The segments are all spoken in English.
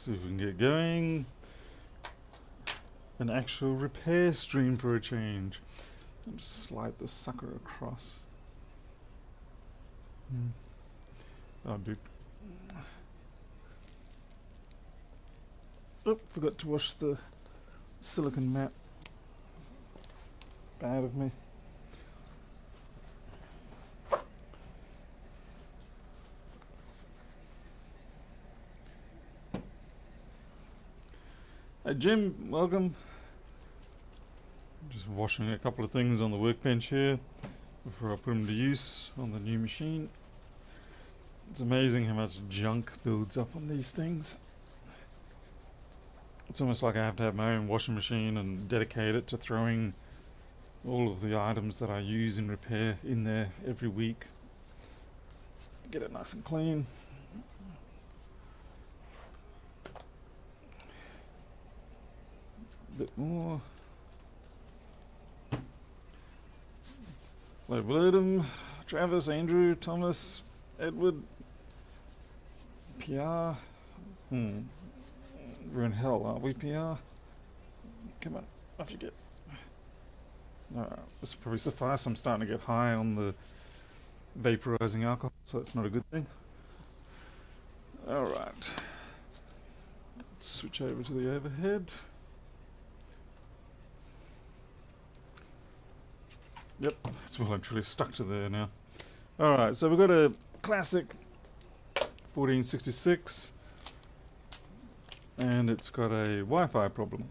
see if we can get going. An actual repair stream for a change. I'll just slide the sucker across. Oh, dude. Oh, forgot to wash the silicone mat. Bad of me. Hey Jim, welcome. Just washing a couple of things on the workbench here before I put them to use on the new machine. It's amazing how much junk builds up on these things. It's almost like I have to have my own washing machine and dedicate it to throwing all of the items that I use in repair in there every week. Get it nice and clean. Bit more. Label Adam, Travis, Andrew, Thomas, Edward, PR. We're in hell, aren't we, PR? Come on, off you get. This will probably suffice. I'm starting to get high on the vaporizing alcohol, so that's not a good thing. Alright. Let's switch over to the overhead. Yep, it's well and truly stuck to there now. Alright, so we've got a classic 1466 and it's got a Wi-Fi problem,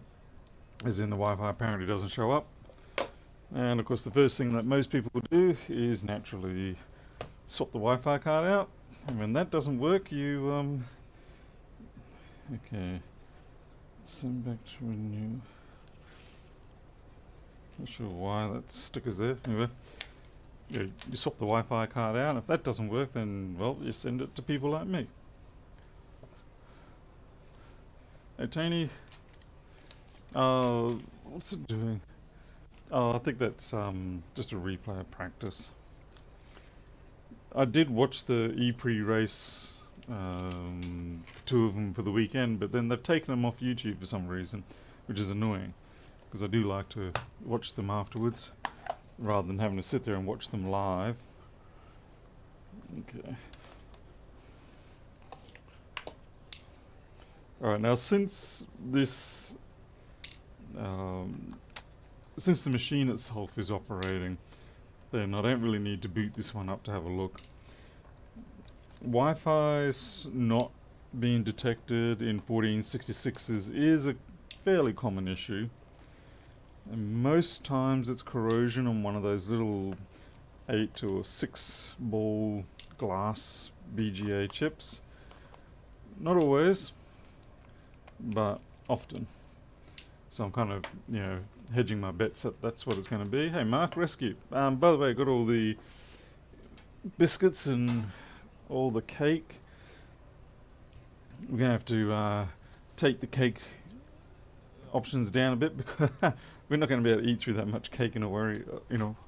as in the Wi-Fi apparently doesn't show up. And of course the first thing that most people do is naturally swap the Wi-Fi card out, and when that doesn't work you okay, send back to renew. Not sure why that sticker's there. Anyway, you swap the Wi-Fi card out, and if that doesn't work then, well, you send it to people like me. Hey Tony, what's it doing? Oh, I think that's just a replay of practice. I did watch the E-Pre race, 2 of them for the weekend, but then they've taken them off YouTube for some reason, which is annoying, because I do like to watch them afterwards, rather than having to sit there and watch them live. Okay. Alright, now since this, since the machine itself is operating, then I don't really need to boot this one up to have a look. Wi-Fi's not being detected in 1466s is a fairly common issue. And most times it's corrosion on one of those little 8 or 6 ball glass BGA chips. Not always, but often. So I'm kind of, you know, hedging my bets that that's what it's going to be. Hey Mark, rescue. By the way, I got all the biscuits and all the cake. We're going to have to take the cake options down a bit, because we're not going to be able to eat through that much cake in a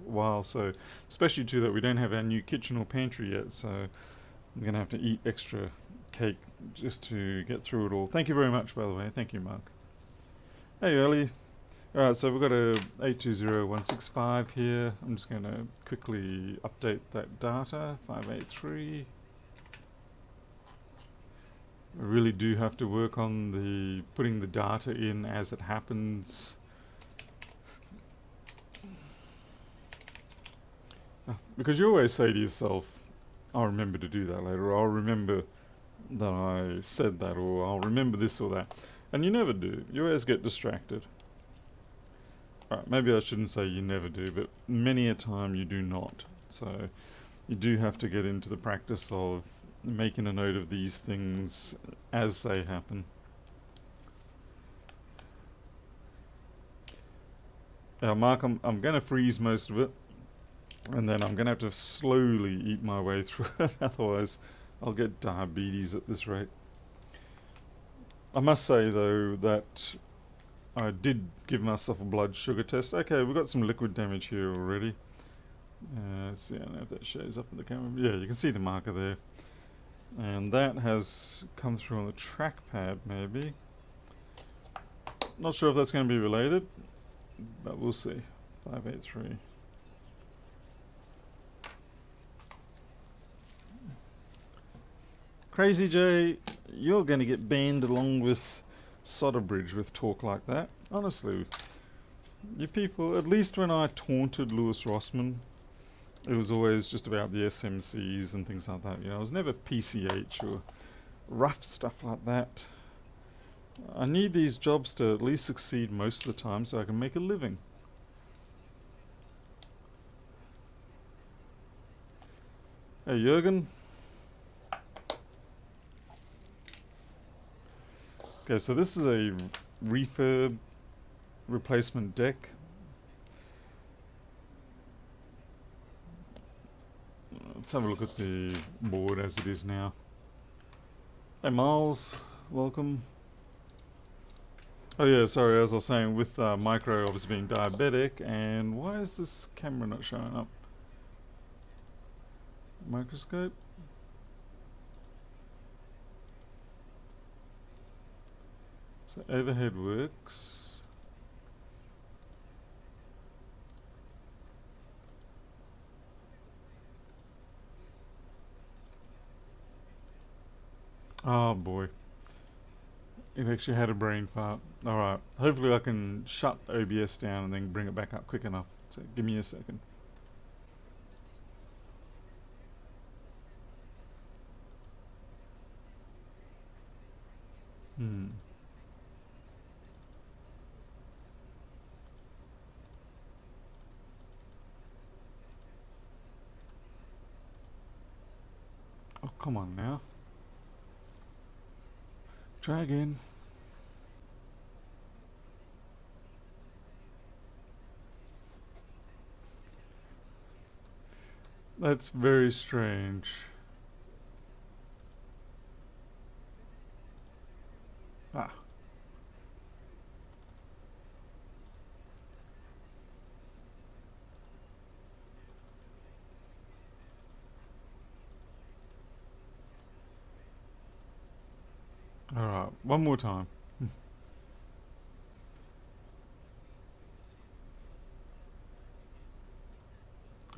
while. So, especially too that we don't have our new kitchen or pantry yet. So, I'm going to have to eat extra cake just to get through it all. Thank you very much, by the way. Thank you, Mark. Hey, Early. Alright, so we've got a 820165 here. I'm just going to quickly update that data. 583. I really do have to work on the putting the data in as it happens. Because you always say to yourself, I'll remember to do that later, or I'll remember that I said that, or I'll remember this or that. And you never do. You always get distracted. Alright, maybe I shouldn't say you never do, but many a time you do not. So you do have to get into the practice of making a note of these things as they happen. Mark, I'm going to freeze most of it, and then I'm going to have to slowly eat my way through it, otherwise I'll get diabetes at this rate. I must say though that I did give myself a blood sugar test. Okay, we've got some liquid damage here already. Let's see, I don't know if that shows up in the camera. Yeah, you can see the marker there. And that has come through on the trackpad maybe. Not sure if that's going to be related, but we'll see. 583. Crazy J, you're going to get banned along with Soderbridge with talk like that. Honestly, you people, at least when I taunted Lewis Rossman, it was always just about the SMCs and things like that. You know, it was never PCH or rough stuff like that. I need these jobs to at least succeed most of the time so I can make a living. Hey Jürgen. Okay, so this is a refurb replacement deck. Let's have a look at the board as it is now. Hey Miles, welcome. Oh yeah, sorry, as I was saying, with Micro obviously being diabetic, and why is this camera not showing up? Microscope? So overhead works. Oh boy. It actually had a brain fart. Alright, hopefully I can shut OBS down and then bring it back up quick enough. So give me a second. Oh, come on now. Try again. That's very strange. Ah. Alright, one more time.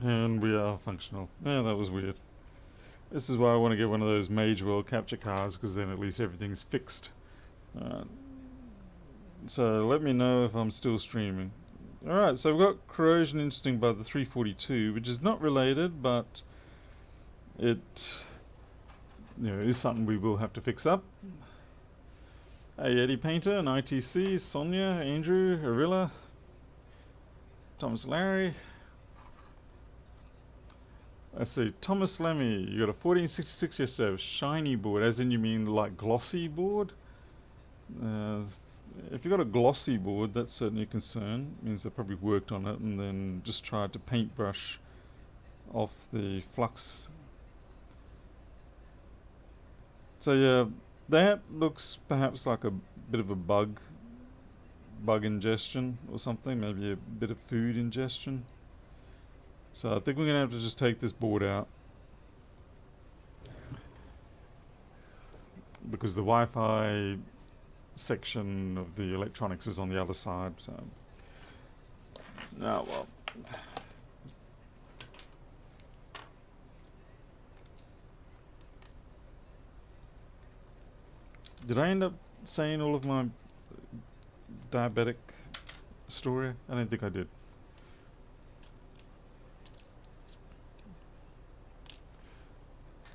And we are functional. Yeah, that was weird. This is why I want to get one of those Mage World capture cards, because then at least everything's fixed. So let me know if I'm still streaming. Alright, so we've got corrosion interesting by the 342, which is not related, but it is something we will have to fix up. Hey, Eddie Painter and ITC, Sonia, Andrew, Arilla, Thomas Larry. I see, Thomas Lemmy, you got a 1466 yesterday, shiny board, as in you mean like glossy board? If you got a glossy board, that's certainly a concern. It means they probably worked on it and then just tried to paintbrush off the flux. So yeah, that looks perhaps like a bit of a bug ingestion or something, maybe a bit of food ingestion. So I think we're gonna have to just take this board out, because the Wi-Fi section of the electronics is on the other side, so well. Did I end up saying all of my diabetic story? I don't think I did.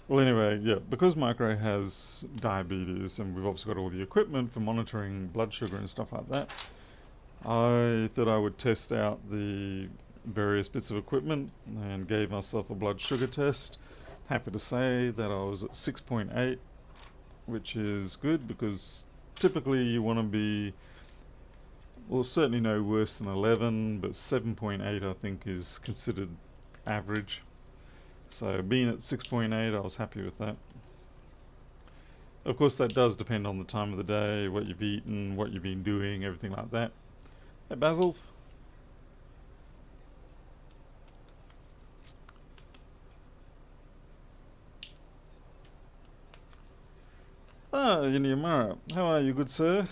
Well, anyway, yeah, because Micro has diabetes and we've also got all the equipment for monitoring blood sugar and stuff like that, I thought I would test out the various bits of equipment and gave myself a blood sugar test. Happy to say that I was at 6.8, which is good, because typically you want to be, well, certainly no worse than 11, but 7.8 I think is considered average. So being at 6.8, I was happy with that. Of course, that does depend on the time of the day, what you've eaten, what you've been doing, everything like that. Hey, Basil. Ah, Yamara, how are you, good sir?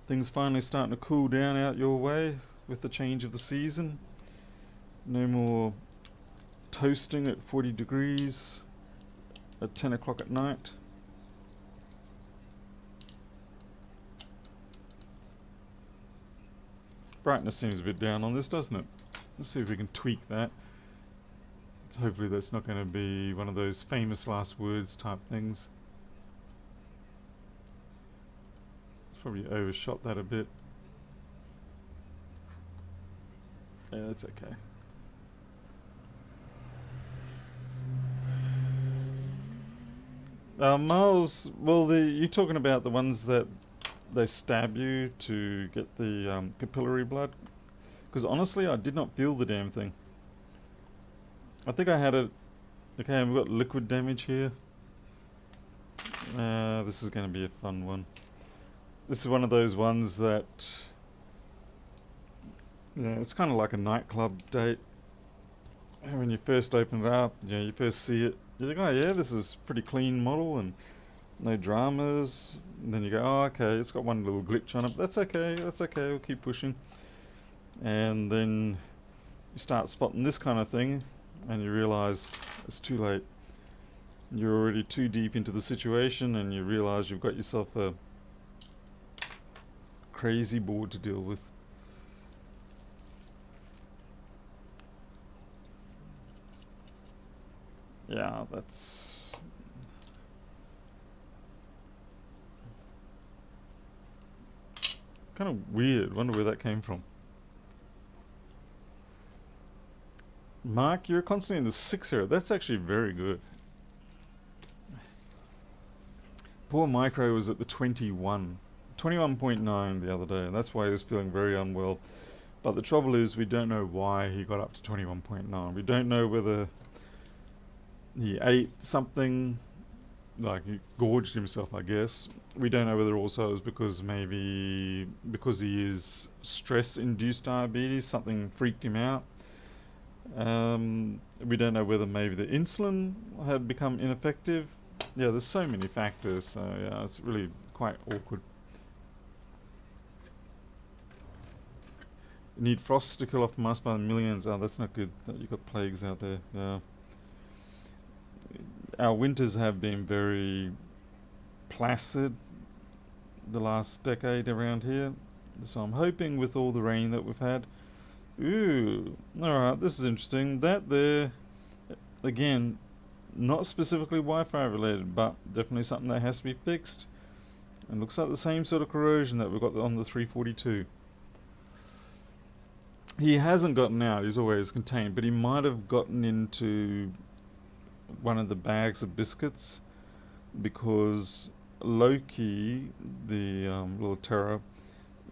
Things finally starting to cool down out your way with the change of the season. No more toasting at 40 degrees at 10 o'clock at night. Brightness seems a bit down on this, doesn't it? Let's see if we can tweak that. So hopefully that's not going to be one of those famous last words type things. It's probably overshot that a bit. Yeah, that's okay. Miles, well, you're talking about the ones that they stab you to get the capillary blood? Because honestly, I did not feel the damn thing. I think I had it. Okay, we've got liquid damage here. This is going to be a fun one. This is one of those ones that, yeah, it's kind of like a nightclub date. And when you first open it up, you first see it, you think, oh yeah, this is a pretty clean model and no dramas. And then you go, oh okay, it's got one little glitch on it, but that's okay, we'll keep pushing. And then you start spotting this kind of thing and you realise it's too late. You're already too deep into the situation and you realise you've got yourself a crazy board to deal with. Yeah, that's kind of weird. Wonder where that came from. Mark, you're constantly in the 6 area. That's actually very good. Poor Micro was at the 21.9 the other day, and that's why he was feeling very unwell. But the trouble is, we don't know why he got up to 21.9. We don't know whether he ate something, like he gorged himself, I guess. We don't know whether also it was because he is stress-induced diabetes, something freaked him out. We don't know whether maybe the insulin had become ineffective. Yeah, there's so many factors, so yeah, it's really quite awkward. You need frost to kill off mice by the millions. Oh, that's not good that you've got plagues out there. Yeah. Our winters have been very placid the last decade around here, so I'm hoping with all the rain that we've had. Ooh, alright, this is interesting. That there, again, not specifically Wi-Fi related, but definitely something that has to be fixed. And looks like the same sort of corrosion that we've got on the 342. He hasn't gotten out, he's always contained, but he might have gotten into one of the bags of biscuits, because Loki, the little terror,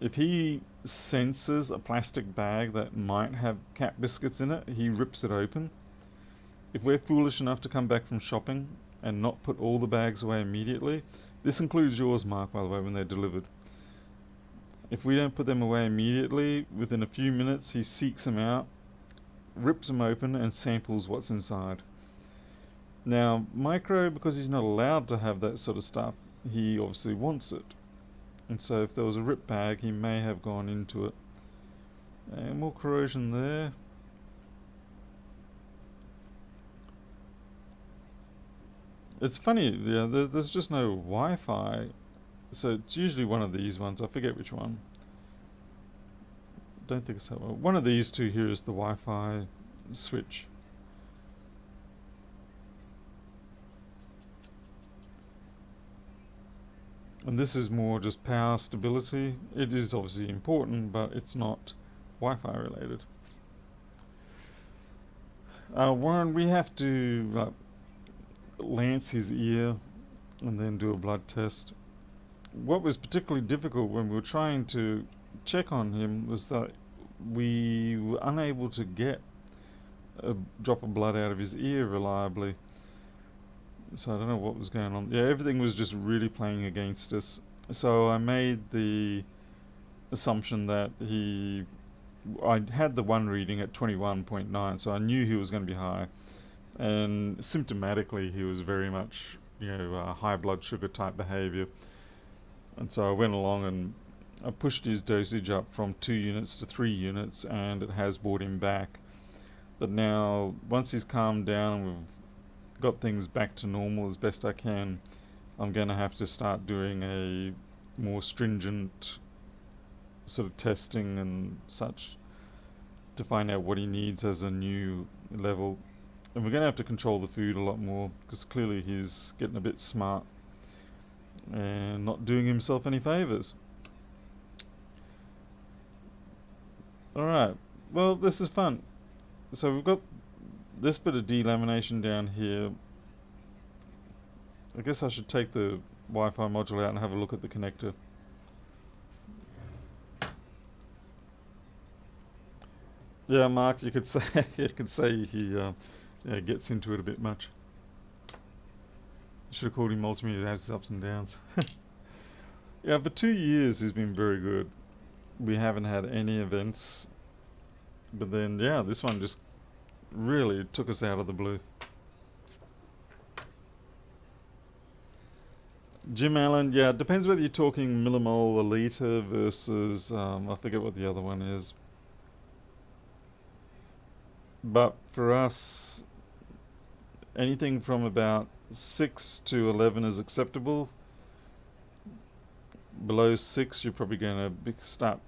if he senses a plastic bag that might have cat biscuits in it, he rips it open. If we're foolish enough to come back from shopping and not put all the bags away immediately, this includes yours, Mark, by the way, when they're delivered. If we don't put them away immediately, within a few minutes he seeks them out, rips them open and samples what's inside. Now, Micro, because he's not allowed to have that sort of stuff, he obviously wants it. And so if there was a rip bag, he may have gone into it. And more corrosion there. It's funny, yeah, there's just no Wi-Fi. So it's usually one of these ones, I forget which one. Don't think it's that one. One of these two here is the Wi-Fi switch. And this is more just power stability. It is obviously important, but it's not Wi-Fi related. Warren, we have to lance his ear and then do a blood test. What was particularly difficult when we were trying to check on him was that we were unable to get a drop of blood out of his ear reliably. So I don't know what was going on. Yeah, everything was just really playing against us. So I made the assumption that I had the one reading at 21.9, so I knew he was going to be high. And symptomatically he was very much high blood sugar type behavior. And so I went along and I pushed his dosage up from 2 units to 3 units, and it has brought him back. But now, once he's calmed down and we've got things back to normal as best I can, I'm going to have to start doing a more stringent sort of testing and such to find out what he needs as a new level. And we're going to have to control the food a lot more, because clearly he's getting a bit smart and not doing himself any favours. Alright, well, this is fun. So we've got this bit of delamination down here. I guess I should take the Wi-Fi module out and have a look at the connector. Yeah, Mark, you could say he gets into it a bit much. Should have called him multimedia. It has its ups and downs. Yeah, for 2 years he's been very good. We haven't had any events, but then this one just really took us out of the blue. Jim Allen, it depends whether you're talking millimole a litre versus I forget what the other one is. But for us, anything from about 6 to 11 is acceptable. Below 6, you're probably going to start,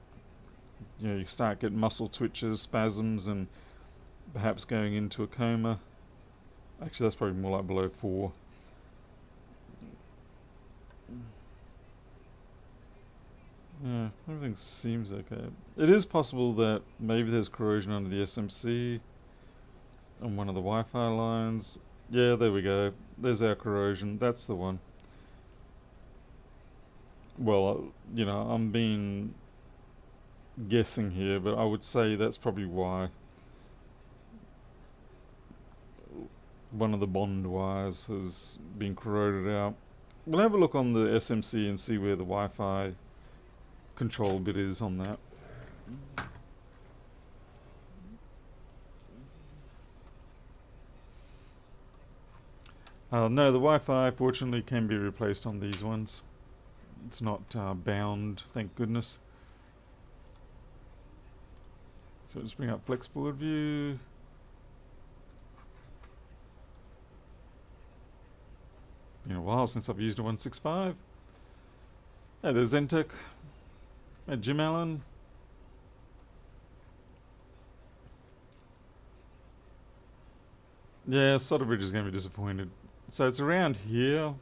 you start getting muscle twitches, spasms, and perhaps going into a coma. Actually, that's probably more like below 4. Yeah, everything seems okay. It is possible that maybe there's corrosion under the SMC on one of the Wi-Fi lines. Yeah, there we go. There's our corrosion. That's the one. Well, I'm being guessing here, but I would say that's probably why. One of the bond wires has been corroded out. We'll have a look on the SMC and see where the Wi-Fi control bit is on that. No, the Wi-Fi fortunately can be replaced on these ones. It's not bound, thank goodness. So let's bring up Flexboard View. Been a while since I've used a 165. Hey, there's Zentech. Hey, Jim Allen. Yeah, Solderbridge is going to be disappointed. So it's around here.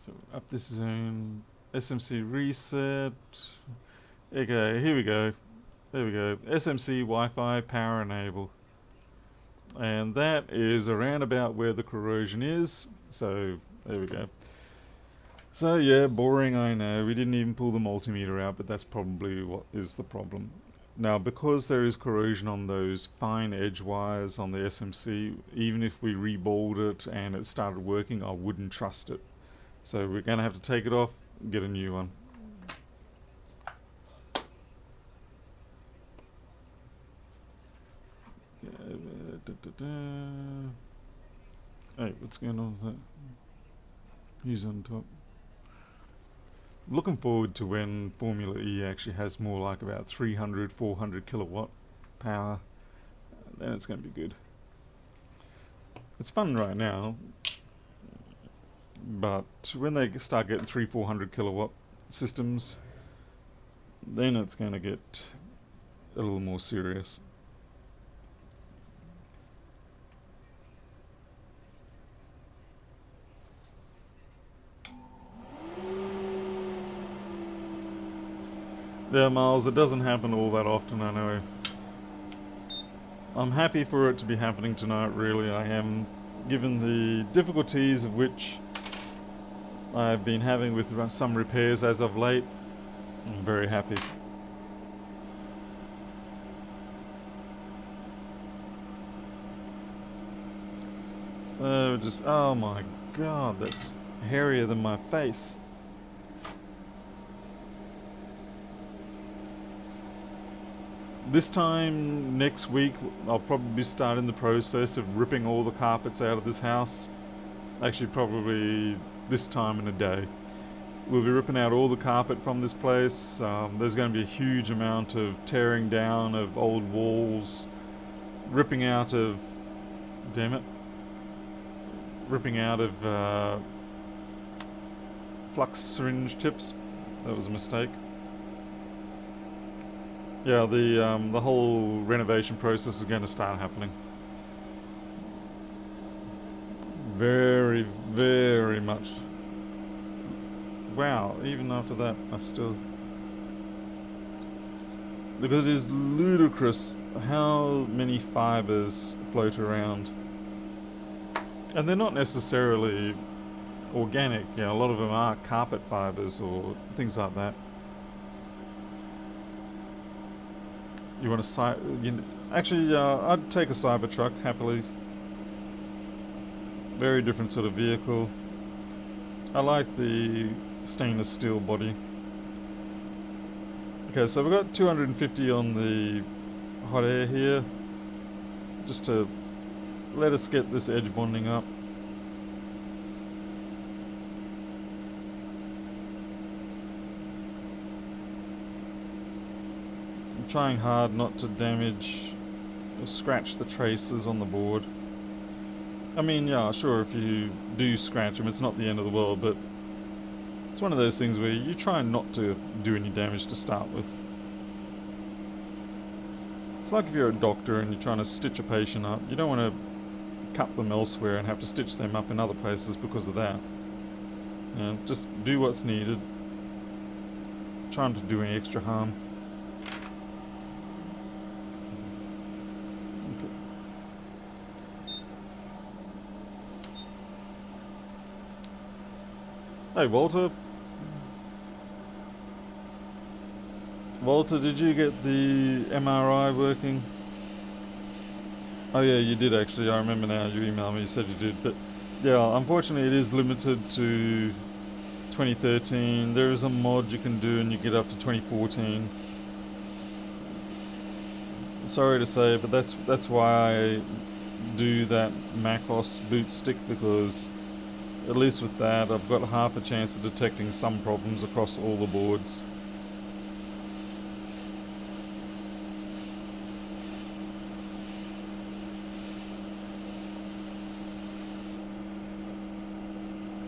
So up this zone, SMC reset. Okay, here we go. There we go. SMC Wi-Fi power enable. And that is around about where the corrosion is. So there we go. So yeah, boring, I know. We didn't even pull the multimeter out, but that's probably what is the problem. Now, because there is corrosion on those fine edge wires on the SMC, even if we reballed it and it started working, I wouldn't trust it. So we're going to have to take it off, get a new one. Hey, what's going on with that? Who's on top? Looking forward to when Formula E actually has more like about 300, 400 kilowatt power. Then it's going to be good. It's fun right now, but when they start getting 300-400 kilowatt systems, then it's going to get a little more serious. Yeah, Miles, it doesn't happen all that often, I know. I'm happy for it to be happening tonight, really. I am, given the difficulties of which I've been having with some repairs as of late. I'm very happy. So just, oh my god, that's hairier than my face. This time next week, I'll probably be starting the process of ripping all the carpets out of this house. Actually, probably this time in a day. We'll be ripping out all the carpet from this place. There's going to be a huge amount of tearing down of old walls, ripping out of, damn it, ripping out of flux syringe tips. That was a mistake. Yeah, the whole renovation process is going to start happening. Very, very much. Wow, even after that, I still... Because it is ludicrous how many fibers float around. And they're not necessarily organic. Yeah, a lot of them are carpet fibers or things like that. You want to actually, I'd take a Cybertruck happily. Very different sort of vehicle. I like the stainless steel body. Okay, so we've got 250 on the hot air here, just to let us get this edge bonding up. I'm trying hard not to damage or scratch the traces on the board. I mean, yeah, sure, if you do scratch them, it's not the end of the world, but it's one of those things where you try not to do any damage to start with. It's like if you're a doctor and you're trying to stitch a patient up, you don't want to cut them elsewhere and have to stitch them up in other places because of that. You know, just do what's needed. Try not to do any extra harm. Hey, Walter. Walter, did you get the MRI working? Oh yeah, you did actually. I remember now. You emailed me. You said you did. But yeah, unfortunately, it is limited to 2013. There is a mod you can do, and you get up to 2014. Sorry to say, but that's why I do that MacOS boot stick, because at least with that, I've got half a chance of detecting some problems across all the boards.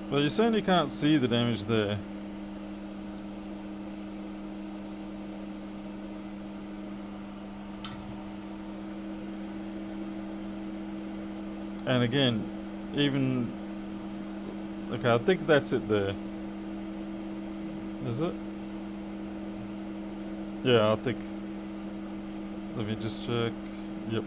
Well, you certainly can't see the damage there. And again, even... Okay, I think that's it there. Is it? Yeah, I think... Let me just check. Yep.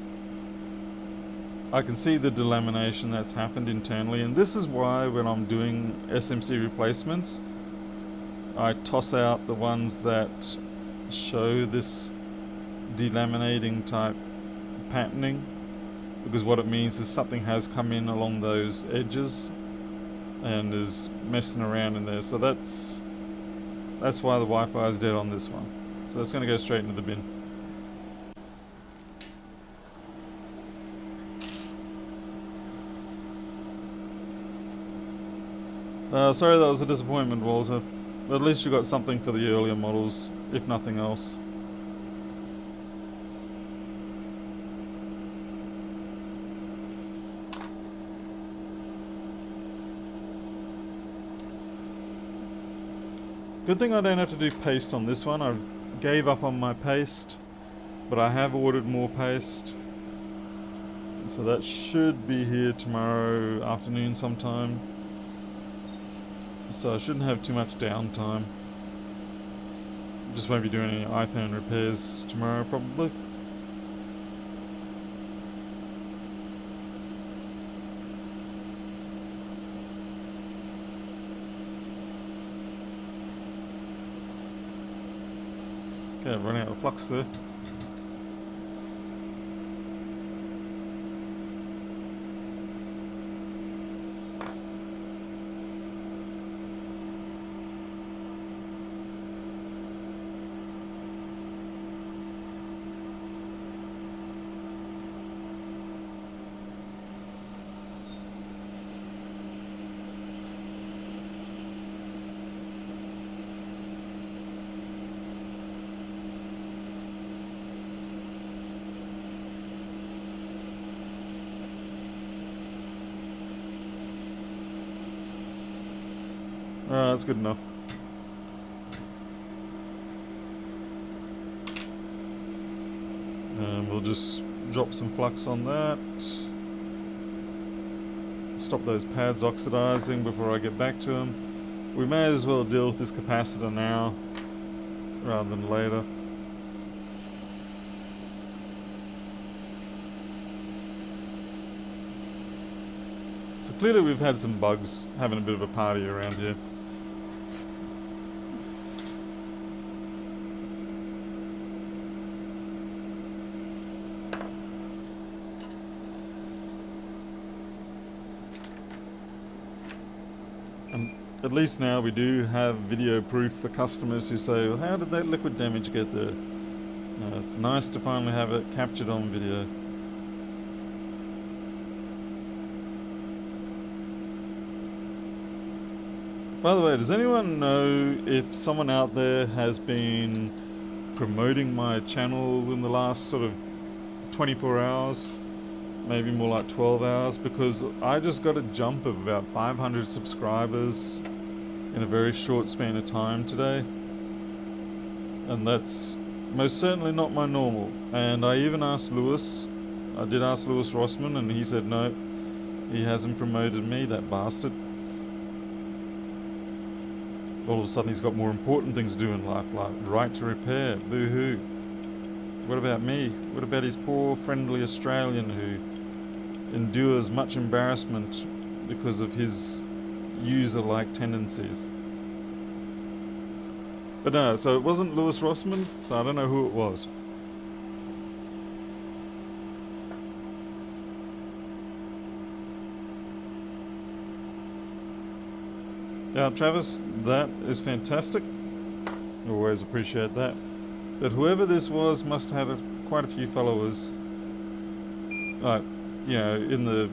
I can see the delamination that's happened internally, and this is why when I'm doing SMC replacements, I toss out the ones that show this delaminating type patterning, because what it means is something has come in along those edges and is messing around in there. So that's why the Wi-Fi is dead on this one. So it's going to go straight into the bin. Sorry that was a disappointment, Walter. But at least you got something for the earlier models, if nothing else. Good thing I don't have to do paste on this one. I gave up on my paste, but I have ordered more paste. So that should be here tomorrow afternoon sometime. So I shouldn't have too much downtime. Just won't be doing any iPhone repairs tomorrow probably. Okay, running out of flux there. No, that's good enough. And we'll just drop some flux on that. Stop those pads oxidizing before I get back to them. We may as well deal with this capacitor now rather than later. So clearly we've had some bugs having a bit of a party around here. At least now we do have video proof for customers who say, well, how did that liquid damage get there? It's nice to finally have it captured on video. By the way, does anyone know if someone out there has been promoting my channel in the last sort of 24 hours? Maybe more like 12 hours, because I just got a jump of about 500 subscribers in a very short span of time today, and that's most certainly not my normal. And I even asked Lewis, I did ask Lewis Rossman, and he said no, he hasn't promoted me, that bastard. All of a sudden he's got more important things to do in life, like right to repair, boo-hoo. What about me? What about his poor friendly Australian who endures much embarrassment because of his user-like tendencies? But no, so it wasn't Lewis Rossman, so I don't know who it was. Yeah, Travis, that is fantastic. Always appreciate that. But whoever this was must have quite a few followers. Like, you know, in the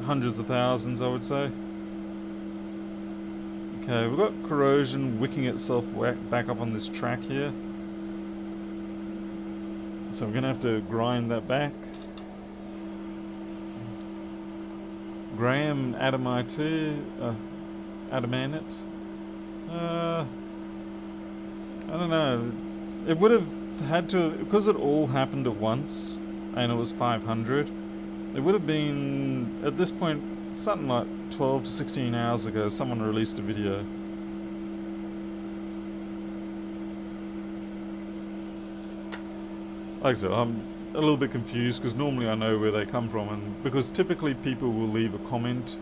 hundreds of thousands, I would say. Okay, we've got corrosion wicking itself back up on this track here. So we're going to have to grind that back. Graham Adamite, Adamant. I don't know. It would have had to, because it all happened at once, and it was 500. It would have been, at this point, something like 12 to 16 hours ago, someone released a video. Like I said, I'm a little bit confused because normally I know where they come from, and because typically people will leave a comment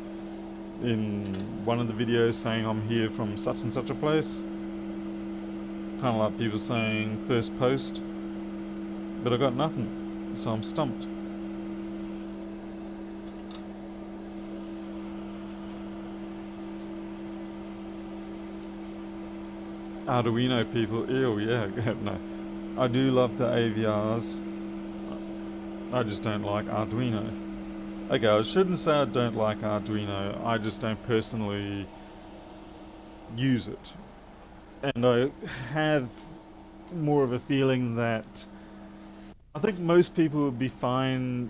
in one of the videos saying I'm here from such and such a place. Kind of like people saying first post, but I got nothing, so I'm stumped. Arduino people, ew, yeah, no. I do love the AVRs. I just don't like Arduino. Okay, I shouldn't say I don't like Arduino, I just don't personally use it. And I have more of a feeling that I think most people would be fine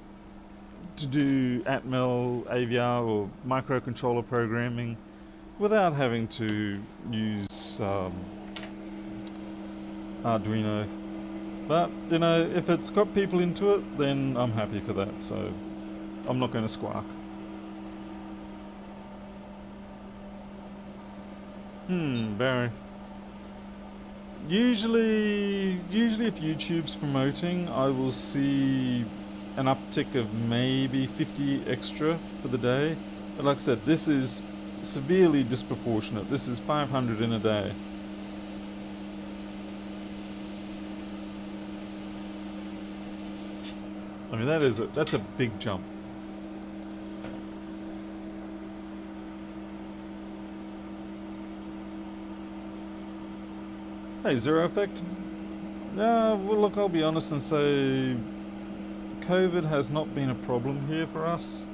to do Atmel, AVR or microcontroller programming without having to use Arduino. But, you know, if it's got people into it, then I'm happy for that, so I'm not going to squawk. Barry. Usually if YouTube's promoting, I will see an uptick of maybe 50 extra for the day. But like I said, this is severely disproportionate. This is 500 in a day. I mean, that's a big jump. Hey, Zero Effect. Well, look, I'll be honest and say COVID has not been a problem here for us.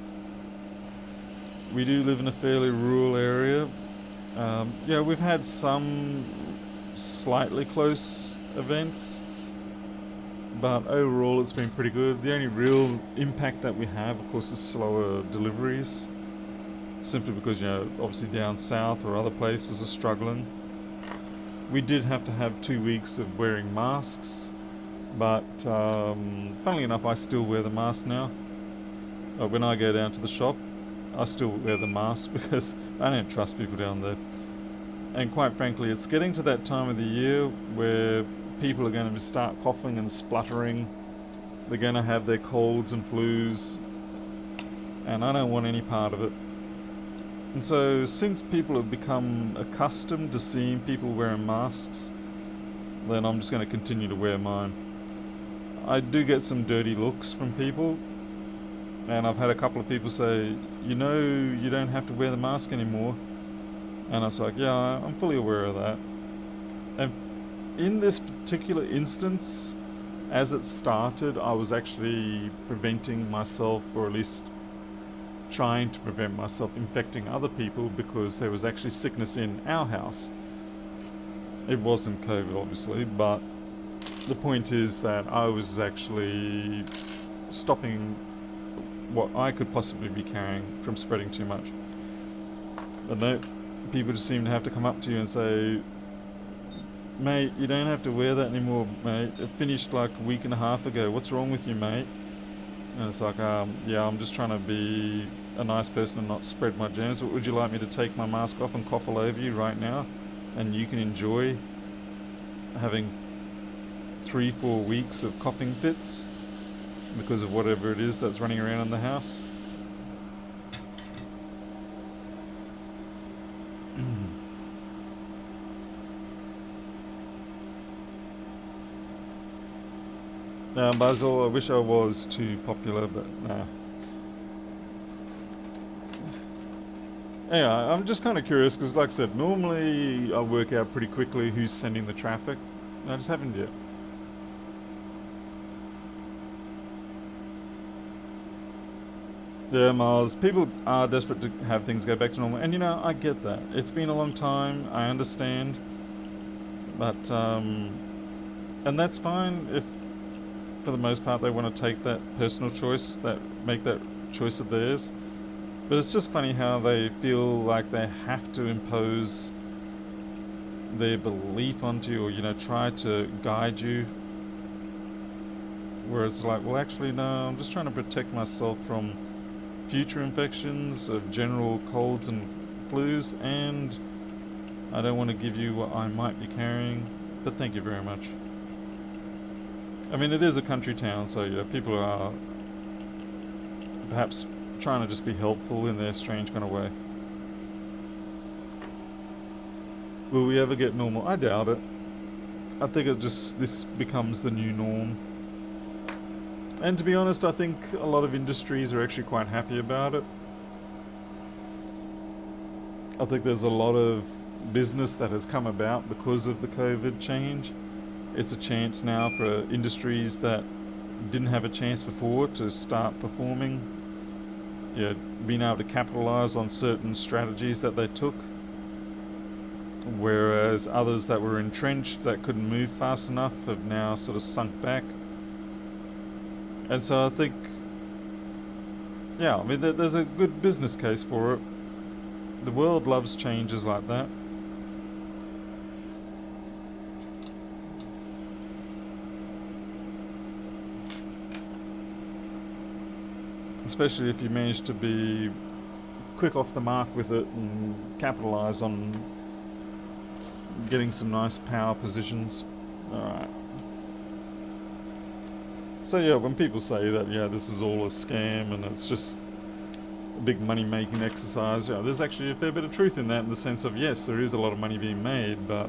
We do live in a fairly rural area. Yeah, we've had some slightly close events, but overall it's been pretty good. The only real impact that we have, of course, is slower deliveries. simply because, you know, obviously down south or other places are struggling. We did have to have 2 weeks of wearing masks, but funnily enough, I still wear the mask now. When I go down to the shop, I still wear the mask because I don't trust people down there. And quite frankly, it's getting to that time of the year where people are going to start coughing and spluttering. They're going to have their colds and flus, and I don't want any part of it. And so, since people have become accustomed to seeing people wearing masks, then I'm just going to continue to wear mine. I do get some dirty looks from people, and I've had a couple of people say, you know, you don't have to wear the mask anymore. And I was like, yeah, I'm fully aware of that. And in this particular instance, as it started, I was actually preventing myself, or at least trying to prevent myself infecting other people, because there was actually sickness in our house. It wasn't COVID, obviously, but the point is that I was actually stopping what I could possibly be carrying from spreading too much. But no, people just seem to have to come up to you and say, mate, you don't have to wear that anymore, mate. It finished like a week and a half ago. What's wrong with you, mate? And it's like, yeah, I'm just trying to be a nice person and not spread my germs. But would you like me to take my mask off and cough all over you right now? And you can enjoy having 3-4 weeks of coughing fits because of whatever it is that's running around in the house. Basil, I wish I was too popular, but nah. Anyway, I'm just kind of curious because, like I said, normally I work out pretty quickly who's sending the traffic. I just haven't yet. Yeah, Miles, people are desperate to have things go back to normal, and you know, I get that. It's been a long time, I understand, but, and that's fine if, for the most part, they want to take that personal choice, make that choice of theirs. But it's just funny how they feel like they have to impose their belief onto you, or, you know, try to guide you. Whereas, like, well, actually, no, I'm just trying to protect myself from future infections of general colds and flus, and I don't want to give you what I might be carrying, but thank you very much. I mean, it is a country town, so yeah, people are perhaps trying to just be helpful in their strange kind of way. Will we ever get normal? I doubt it. I think this becomes the new norm. And to be honest, I think a lot of industries are actually quite happy about it. I think there's a lot of business that has come about because of the COVID change. It's a chance now for industries that didn't have a chance before to start performing. Yeah, being able to capitalize on certain strategies that they took. Whereas others that were entrenched, that couldn't move fast enough, have now sort of sunk back. And so I think, yeah, I mean, there's a good business case for it. The world loves changes like that. Especially if you manage to be quick off the mark with it and capitalize on getting some nice power positions. Alright. So yeah, when people say that, yeah, this is all a scam and it's just a big money-making exercise, yeah, there's actually a fair bit of truth in that, in the sense of, yes, there is a lot of money being made, but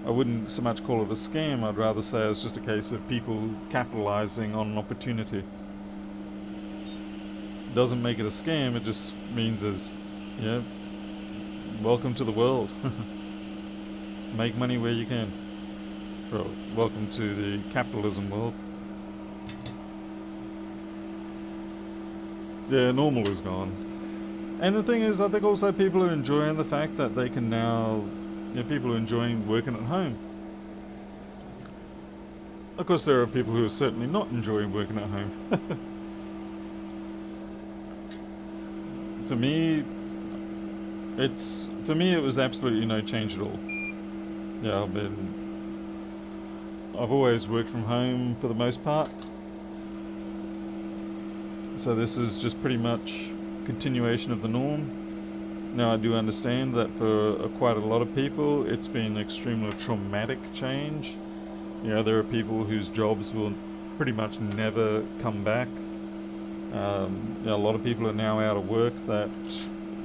I wouldn't so much call it a scam. I'd rather say it's just a case of people capitalizing on an opportunity. Doesn't make it a scam, it just means there's, yeah, welcome to the world. Make money where you can. Well, welcome to the capitalism world. Yeah, normal is gone. And the thing is, I think also people are enjoying the fact that they can now, you know, people are enjoying working at home. Of course, there are people who are certainly not enjoying working at home. For me, It's, for me, it was absolutely no change at all. Yeah, I've always worked from home for the most part, so this is just pretty much continuation of the norm. Now I do understand that for quite a lot of people it's been an extremely traumatic change. You know, there are people whose jobs will pretty much never come back. You know, a lot of people are now out of work that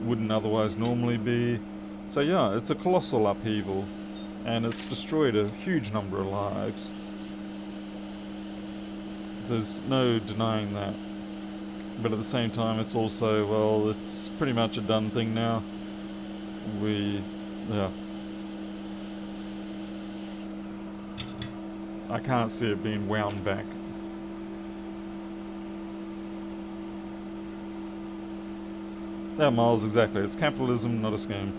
wouldn't otherwise normally be. So yeah, it's a colossal upheaval, and it's destroyed a huge number of lives. There's no denying that. But at the same time, it's also, well, it's pretty much a done thing now. Yeah. I can't see it being wound back. Yeah, Miles, exactly. It's capitalism, not a scam.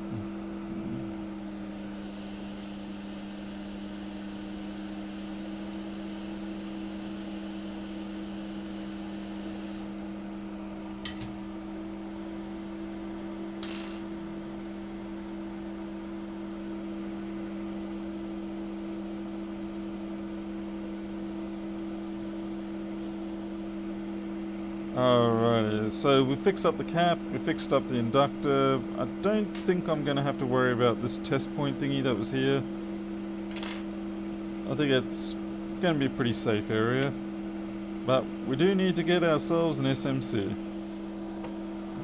Alrighty, so we fixed up the cap, we fixed up the inductor. I don't think I'm going to have to worry about this test point thingy that was here. I think it's going to be a pretty safe area. But we do need to get ourselves an SMC.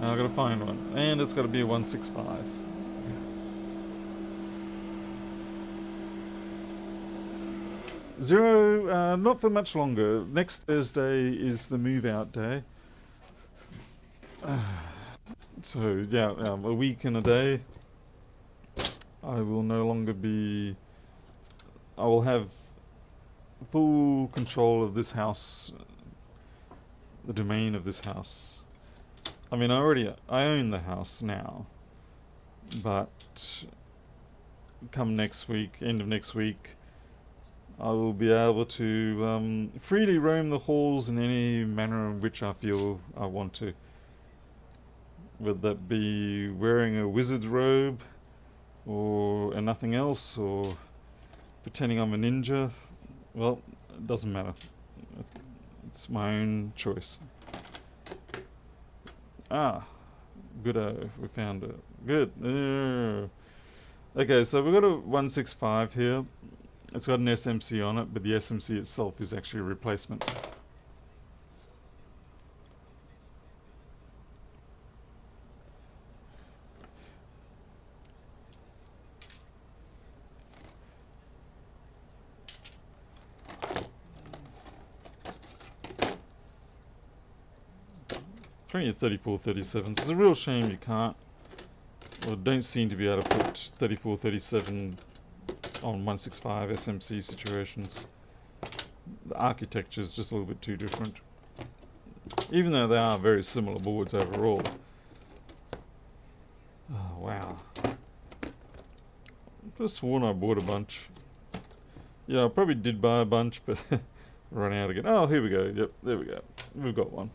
I've got to find one, and it's got to be a 165. Zero, not for much longer. Next Thursday is the move out day. So yeah, a week and a day. I will no longer be. I will have full control of this house, the domain of this house. I mean, I own the house now, but come next week, end of next week, I will be able to freely roam the halls in any manner in which I feel I want to. Whether that be wearing a wizard's robe, and nothing else, or pretending I'm a ninja. Well, it doesn't matter. It's my own choice. Ah, good. We found it. Good. Okay, so we've got a 165 here. It's got an SMC on it, but the SMC itself is actually a replacement. Trying at 3437. So it's a real shame you can't, or don't seem to be able to put 3437 on 165 SMC situations. The architecture is just a little bit too different, even though they are very similar boards overall. Oh wow. I could have sworn I bought a bunch. Yeah, I probably did buy a bunch, but run out again. Oh, here we go. Yep, there we go. We've got one.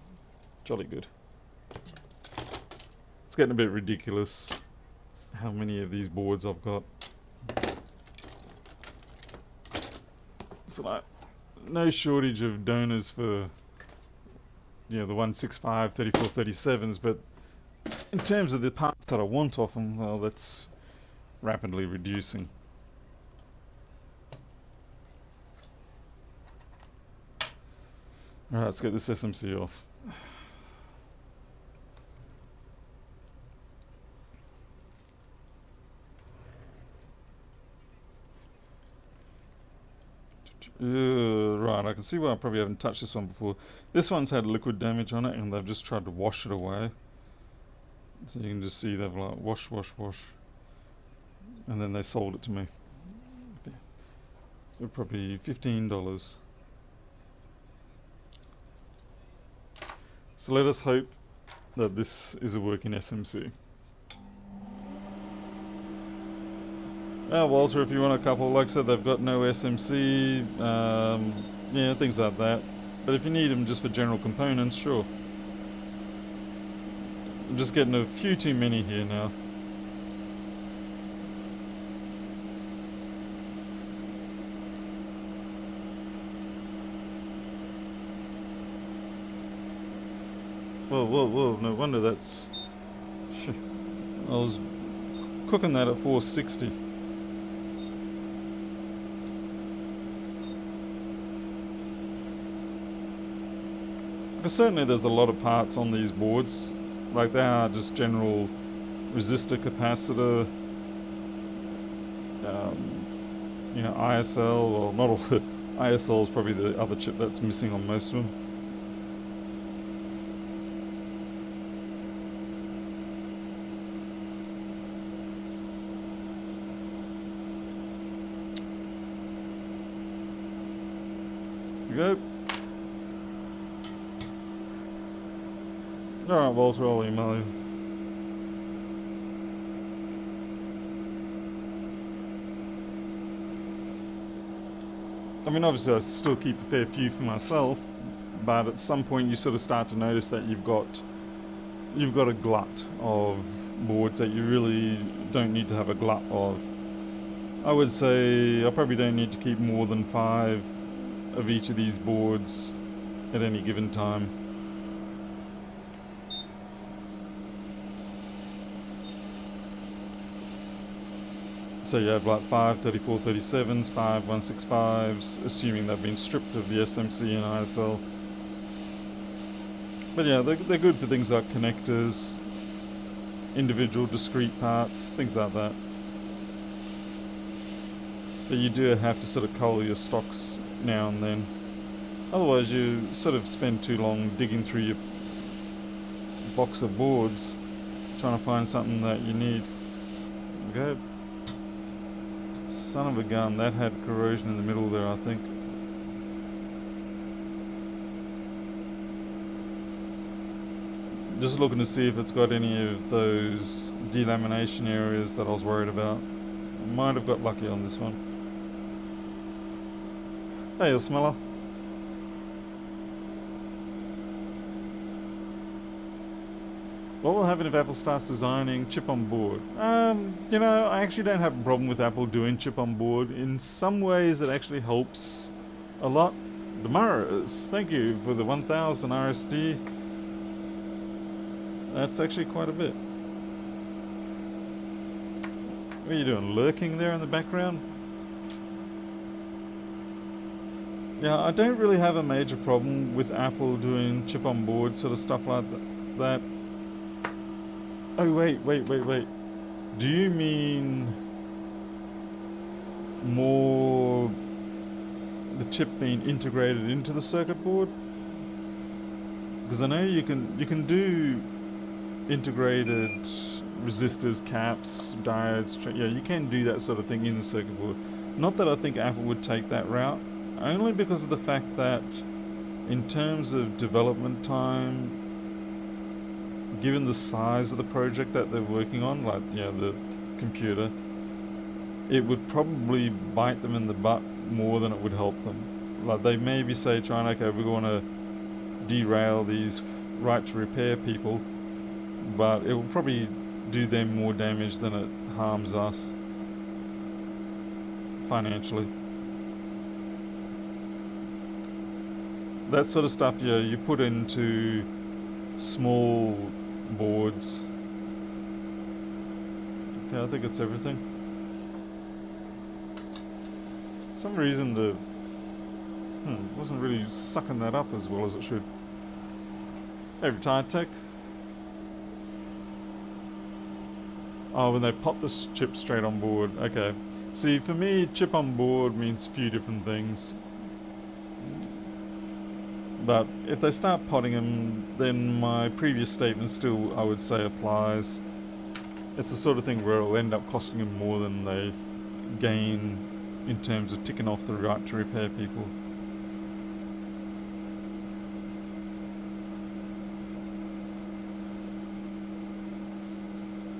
Jolly good. It's getting a bit ridiculous how many of these boards I've got. So like, no shortage of donors for, you know, the 165, 3437s, but in terms of the parts that I want off them, well, that's rapidly reducing. Alright, let's get this SMC off. Right, I can see why I probably haven't touched this one before. This one's had liquid damage on it, and they've just tried to wash it away. So you can just see they've like wash, and then they sold it to me. So probably $15. So let us hope that this is a working SMC. Walter, if you want a couple, like I said, they've got no SMC, yeah, things like that. But if you need them just for general components, sure. I'm just getting a few too many here now. Well, no wonder that's... I was cooking that at 460. Because certainly there's a lot of parts on these boards. Like they are just general resistor, capacitor, you know, ISL, or not all. ISL is probably the other chip that's missing on most of them. Go. Alright, Walter, I'll email you. I mean, obviously I still keep a fair few for myself, but at some point you sort of start to notice that you've got a glut of boards that you really don't need to have a glut of. I would say I probably don't need to keep more than 5 of each of these boards at any given time. So you have like 5 3437s, 5 165s, assuming they've been stripped of the SMC and ISL. But yeah, they're good for things like connectors, individual discrete parts, things like that. But you do have to sort of cull your stocks now and then. Otherwise you sort of spend too long digging through your box of boards trying to find something that you need. There we go. Son of a gun, that had corrosion in the middle there, I think. Just looking to see if it's got any of those delamination areas that I was worried about. Might have got lucky on this one. Hey, Smeller. What will happen if Apple starts designing chip on board? You know, I actually don't have a problem with Apple doing chip on board. In some ways it actually helps a lot. Damaris, thank you for the 1000 RSD. That's actually quite a bit. What are you doing, lurking there in the background? Yeah, I don't really have a major problem with Apple doing chip on board sort of stuff like that. Oh, wait. Do you mean more the chip being integrated into the circuit board? Because I know you can do integrated resistors, caps, diodes. Yeah, you can do that sort of thing in the circuit board. Not that I think Apple would take that route, only because of the fact that in terms of development time, given the size of the project that they're working on, like, you know, the computer, it would probably bite them in the butt more than it would help them. Like, they maybe say, trying, okay, we're going to derail these right to repair people, but it will probably do them more damage than it harms us financially. That sort of stuff, yeah, you put into small boards. Okay, I think it's everything. For some reason the wasn't really sucking that up as well as it should. Hey, Retired Tech. Oh, when they pop this chip straight on board. Okay. See, for me, chip on board means a few different things. But if they start potting them, then my previous statement still, I would say, applies. It's the sort of thing where it'll end up costing them more than they gain in terms of ticking off the right to repair people.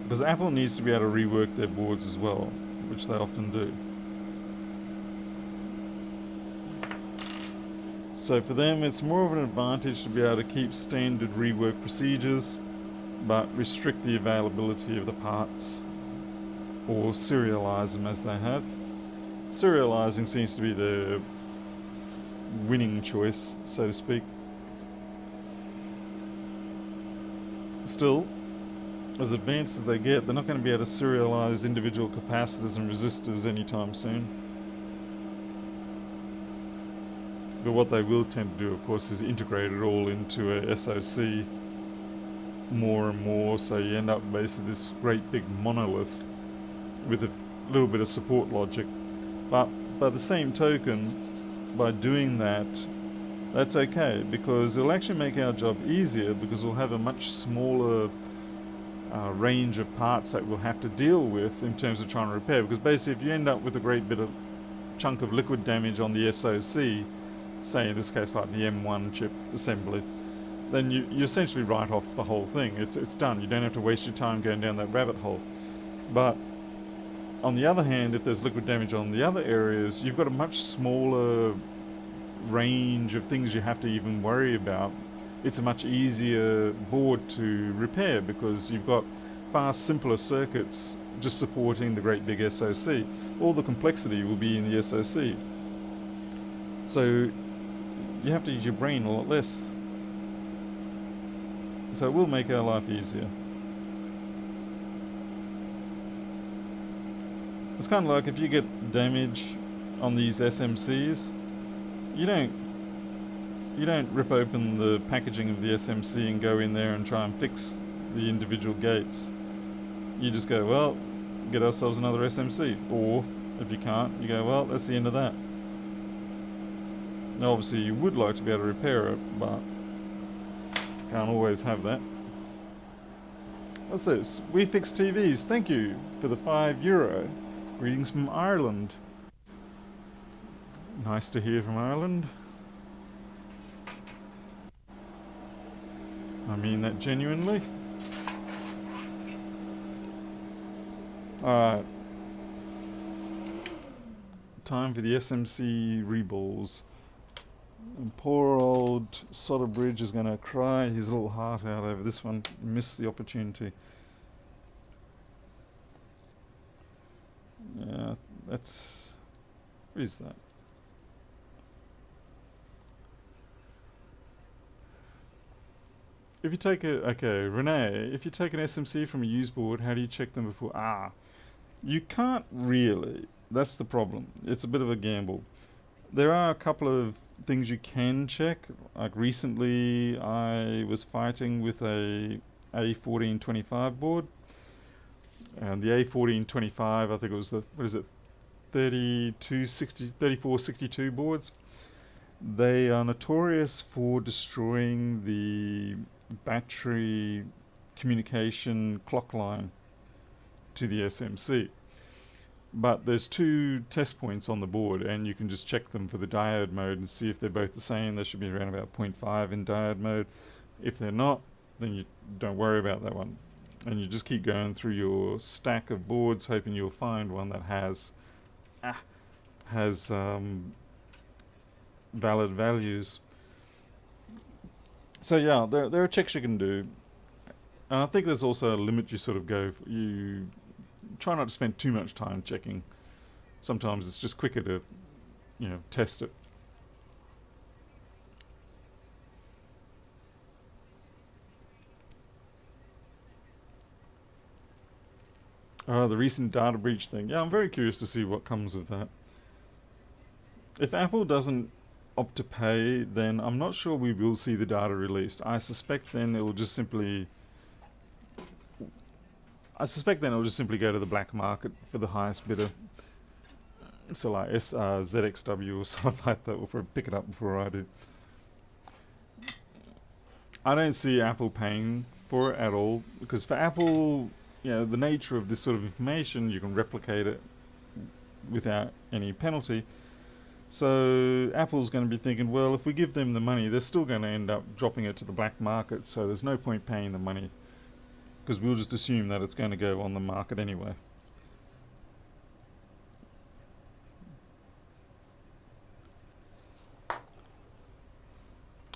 Because Apple needs to be able to rework their boards as well, which they often do. So for them, it's more of an advantage to be able to keep standard rework procedures, but restrict the availability of the parts, or serialize them as they have. Serializing seems to be the winning choice, so to speak. still, as advanced as they get, they're not going to be able to serialize individual capacitors and resistors anytime soon. But what they will tend to do, of course, is integrate it all into a SoC more and more, so you end up basically this great big monolith with a little bit of support logic. But by the same token, by doing that, that's okay, because it'll actually make our job easier, because we'll have a much smaller range of parts that we'll have to deal with in terms of trying to repair. Because basically, if you end up with a great bit of chunk of liquid damage on the SoC, say in this case like the M1 chip assembly, then you essentially write off the whole thing. It's done. You don't have to waste your time going down that rabbit hole. But on the other hand, if there's liquid damage on the other areas, you've got a much smaller range of things you have to even worry about. It's a much easier board to repair, because you've got far simpler circuits just supporting the great big SoC. All the complexity will be in the SoC. So you have to use your brain a lot less. So it will make our life easier. It's kind of like if you get damage on these SMCs, you don't rip open the packaging of the SMC and go in there and try and fix the individual gates. You just go, well, get ourselves another SMC. Or, if you can't, you go, well, that's the end of that. Now, obviously, you would like to be able to repair it, but can't always have that. What's this? We fix TVs. Thank you for the €5. Greetings from Ireland. Nice to hear from Ireland. I mean that genuinely. Alright. Time for the SMC Reballs. And poor old Solder Bridge is going to cry his little heart out over this one. Missed the opportunity. Yeah, that's... What is that? If you take a... Okay, Renee, if you take an SMC from a used board, how do you check them before... You can't really. That's the problem. It's a bit of a gamble. There are a couple of things you can check. Like recently, I was fighting with a A1425 board. And the A1425, I think it was the... What is it? 3462 boards. They are notorious for destroying the battery communication clock line to the SMC. But there's two test points on the board, and you can just check them for the diode mode and see if they're both the same. They should be around about 0.5 in diode mode. If they're not, then you don't worry about that one. And you just keep going through your stack of boards, hoping you'll find one that has valid values. So yeah, there are checks you can do. And I think there's also a limit you sort of go for. You try not to spend too much time checking. Sometimes it's just quicker to, test it. The recent data breach thing. Yeah, I'm very curious to see what comes of that. If Apple doesn't opt to pay, then I'm not sure we will see the data released. I suspect then it will just simply go to the black market for the highest bidder. So like ZXW or something like that will probably pick it up before I do. I don't see Apple paying for it at all, because for Apple, the nature of this sort of information, you can replicate it without any penalty. So Apple's going to be thinking, well, if we give them the money, they're still going to end up dropping it to the black market, so there's no point paying the money, because we'll just assume that it's going to go on the market anyway.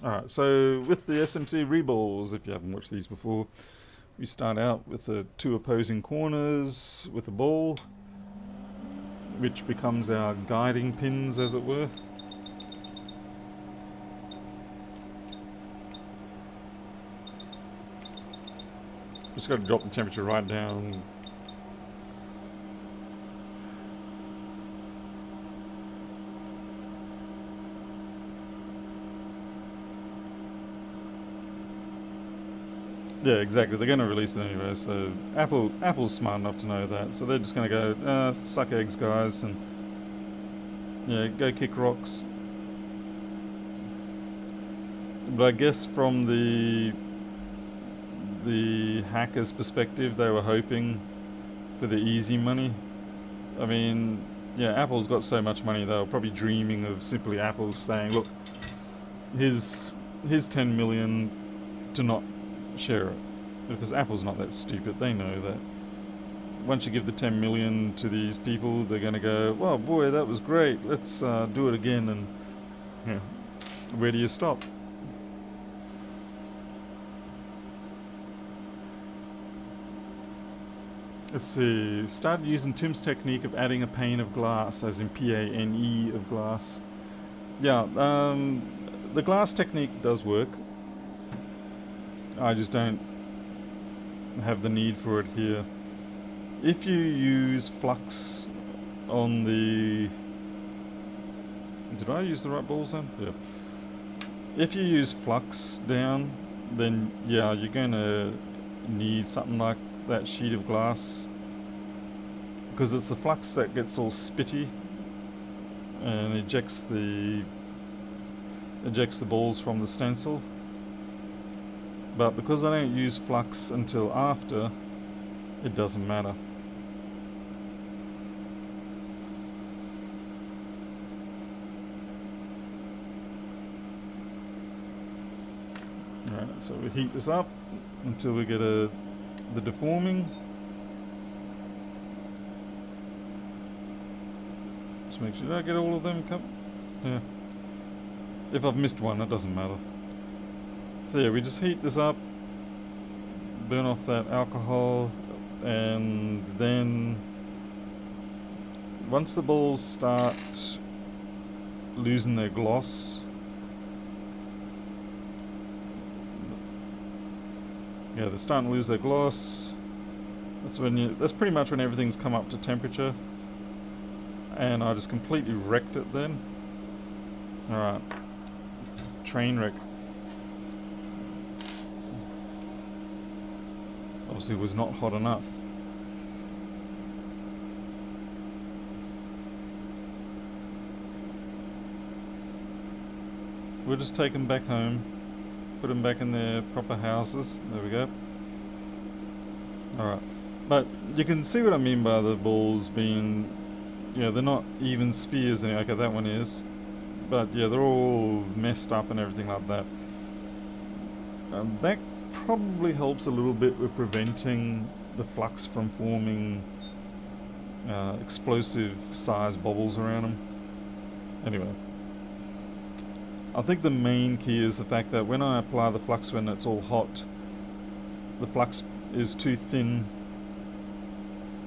Alright, so with the SMC Reballs, if you haven't watched these before, we start out with the two opposing corners with a ball, which becomes our guiding pins, as it were. Just got to drop the temperature right down. Yeah, exactly. They're going to release it anyway, so Apple's smart enough to know that. So they're just going to go, suck eggs, guys, and yeah, go kick rocks. But I guess from the hackers' perspective, they were hoping for the easy money. I mean, yeah, Apple's got so much money, they were probably dreaming of simply Apple saying, look, here's 10 million to not share it. Because Apple's not that stupid, they know that once you give the 10 million to these people, they're going to go, well, boy, that was great, let's do it again, and yeah, where do you stop? Let's see, started using Tim's technique of adding a pane of glass, as in P-A-N-E of glass. Yeah, the glass technique does work. I just don't have the need for it here. If you use flux on the... Did I use the right balls then? Yeah. If you use flux down, then yeah, you're going to need something like that sheet of glass, because it's the flux that gets all spitty and ejects the balls from the stencil. But because I don't use flux until after, it doesn't matter. Alright, so we heat this up until we get the deforming. Just make sure I get all of them. Yeah. If I've missed one, that doesn't matter. So yeah, we just heat this up, burn off that alcohol, and then once the balls start losing their gloss, yeah, they're starting to lose their gloss. That's pretty much when everything's come up to temperature, and I just completely wrecked it then. Alright, train wreck. Obviously it was not hot enough. We'll just take them back home, put them back in their proper houses. There we go. Alright, but you can see what I mean by the balls being, they're not even spheres anyway. Okay, that one is, but yeah, they're all messed up and everything like that. That probably helps a little bit with preventing the flux from forming explosive size bubbles around them. Anyway, I think the main key is the fact that when I apply the flux when it's all hot, the flux is too thin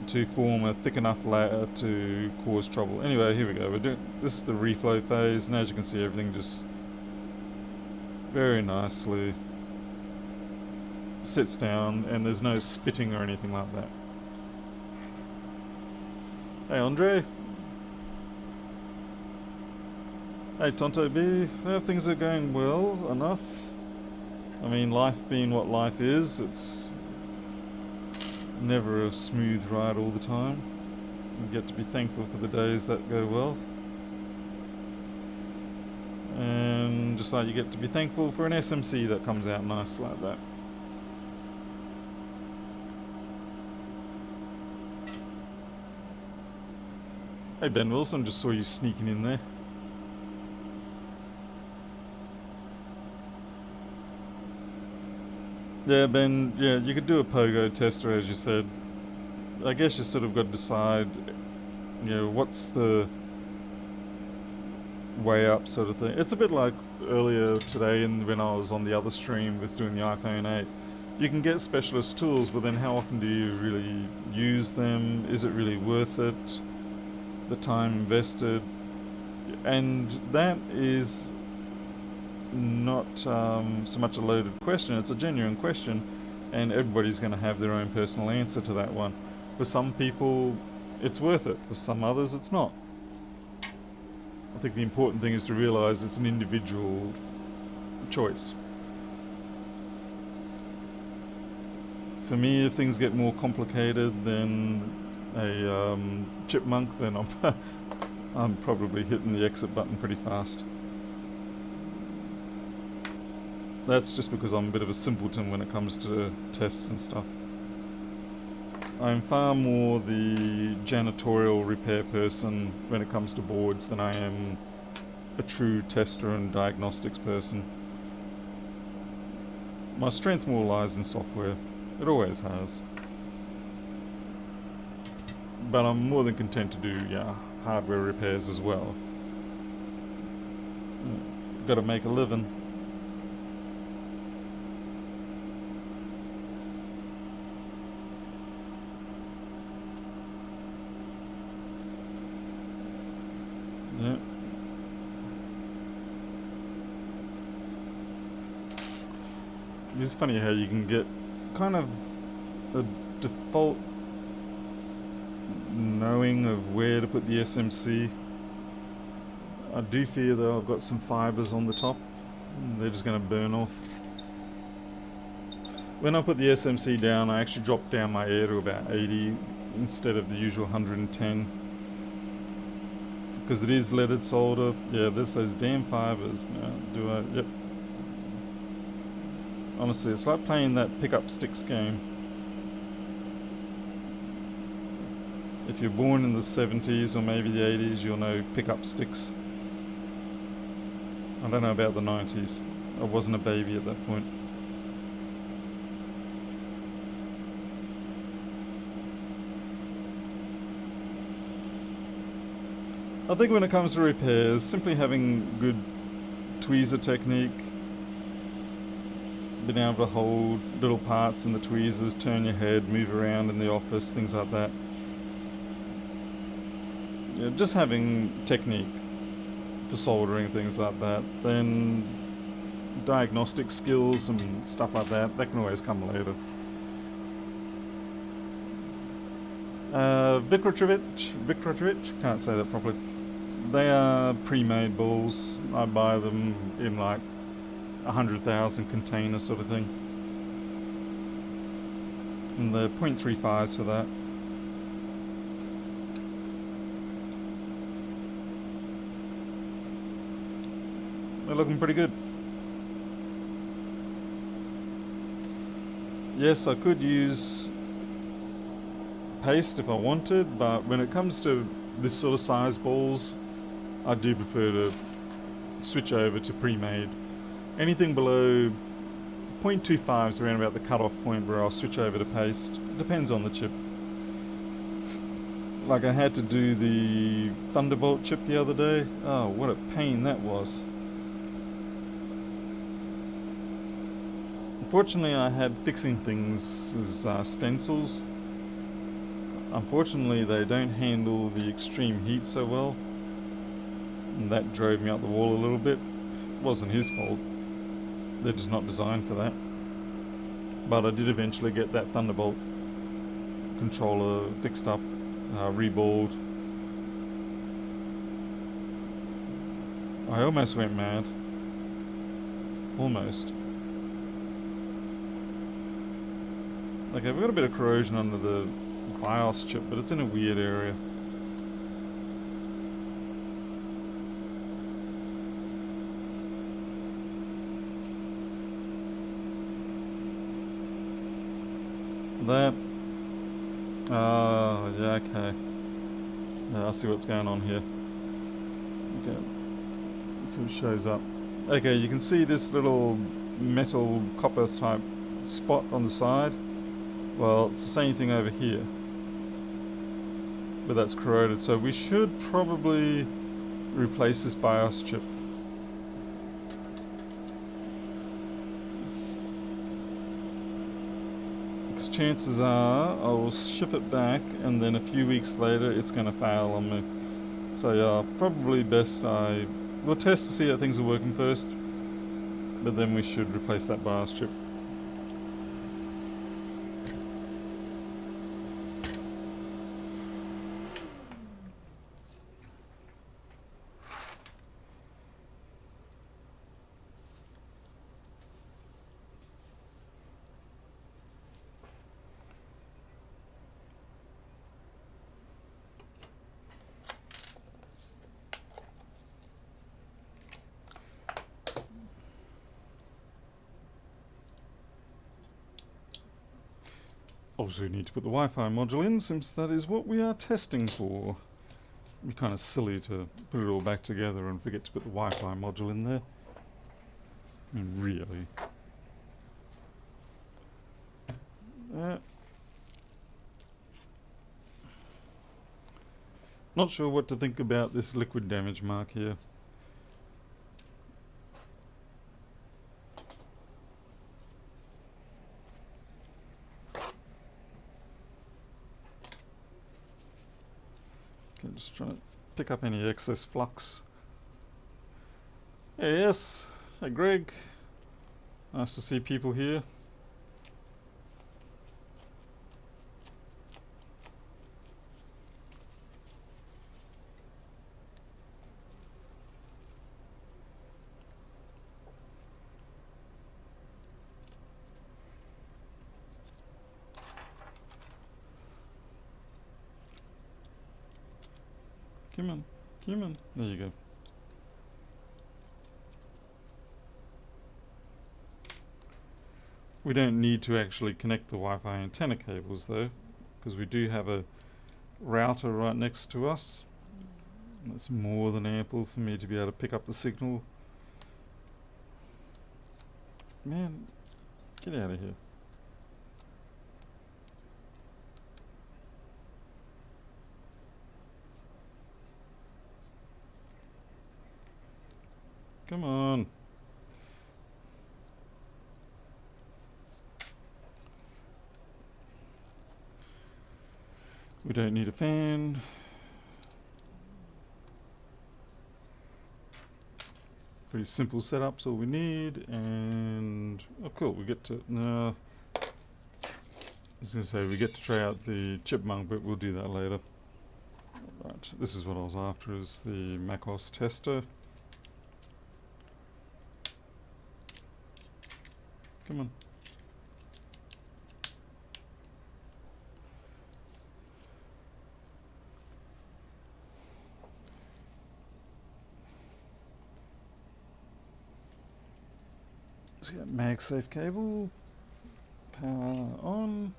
to form a thick enough layer to cause trouble. Anyway, here we go. This is the reflow phase, and as you can see, everything just very nicely sits down, and there's no spitting or anything like that. Hey Andre. Hey Tonto B. Things are going well enough. I mean, life being what life is, it's never a smooth ride all the time. You get to be thankful for the days that go well. And just like you get to be thankful for an SMC that comes out nice like that. Hey Ben Wilson, just saw you sneaking in there. Yeah, Ben, yeah, you could do a pogo tester as you said. I guess you sort of got to decide, what's the way up sort of thing. It's a bit like earlier today when I was on the other stream with doing the iPhone 8. You can get specialist tools, but then how often do you really use them? Is it really worth it? The time invested? And that is not so much a loaded question, it's a genuine question. and everybody's going to have their own personal answer to that one. For some people, it's worth it. For some others, it's not. I think the important thing is to realise it's an individual choice. For me, if things get more complicated than a chipmunk, then I'm probably hitting the exit button pretty fast. That's just because I'm a bit of a simpleton when it comes to tests and stuff. I'm far more the janitorial repair person when it comes to boards than I am a true tester and diagnostics person. My strength more lies in software. It always has. But I'm more than content to do hardware repairs as well. Got to make a living. Yeah. It's funny how you can get kind of a default knowing of where to put the SMC. I do fear though I've got some fibers on the top. They're just going to burn off. When I put the SMC down, I actually dropped down my air to about 80 instead of the usual 110. Because it is leaded solder. Yeah, there's those damn fibers. Now, do I? Yep. Honestly, it's like playing that pick-up sticks game. If you're born in the 70s or maybe the 80s, you'll know pick-up sticks. I don't know about the 90s. I wasn't a baby at that point. I think when it comes to repairs, simply having good tweezer technique, being able to hold little parts in the tweezers, turn your head, move around in the office, things like that. Yeah, just having technique for soldering, things like that. Then diagnostic skills and stuff like that, that can always come later. Vikrotovich, can't say that properly. They are pre-made balls. I buy them in like 100,000 container sort of thing. And they're 0.35s for that. They're looking pretty good. Yes, I could use paste if I wanted, but when it comes to this sort of size balls, I do prefer to switch over to pre-made. Anything below 0.25 is around about the cutoff point where I'll switch over to paste. It depends on the chip. Like I had to do the Thunderbolt chip the other day. Oh, what a pain that was. Unfortunately, I had fixing things as stencils. Unfortunately, they don't handle the extreme heat so well. And that drove me up the wall a little bit. It wasn't his fault. They're just not designed for that. But I did eventually get that Thunderbolt controller fixed up, reballed. I almost went mad. Almost. Okay, we've got a bit of corrosion under the BIOS chip, but it's in a weird area. That. Yeah, okay. Yeah, I see what's going on here. Okay. Let's see what shows up. Okay, you can see this little metal copper type spot on the side. Well, it's the same thing over here, but that's corroded, so we should probably replace this BIOS chip. Because chances are I will ship it back and then a few weeks later it's going to fail on me. So yeah, probably best we'll test to see that things are working first, but then we should replace that BIOS chip. obviously we need to put the Wi-Fi module in, since that is what we are testing for. It'd be kind of silly to put it all back together and forget to put the Wi-Fi module in there. I mean, really. Not sure what to think about this liquid damage mark here. Okay, just trying to pick up any excess flux. Hey, yes. Hey, Greg. Nice to see people here. Come on, come on. There you go. We don't need to actually connect the Wi-Fi antenna cables though, because we do have a router right next to us. That's more than ample for me to be able to pick up the signal. Man, get out of here. Come on. We don't need a fan. Pretty simple setup's all we need, and oh cool, we get to no. I was gonna say we get to try out the chipmunk, but we'll do that later. Right, this is what I was after, is the macOS tester. Come on. So we got MagSafe cable, power on.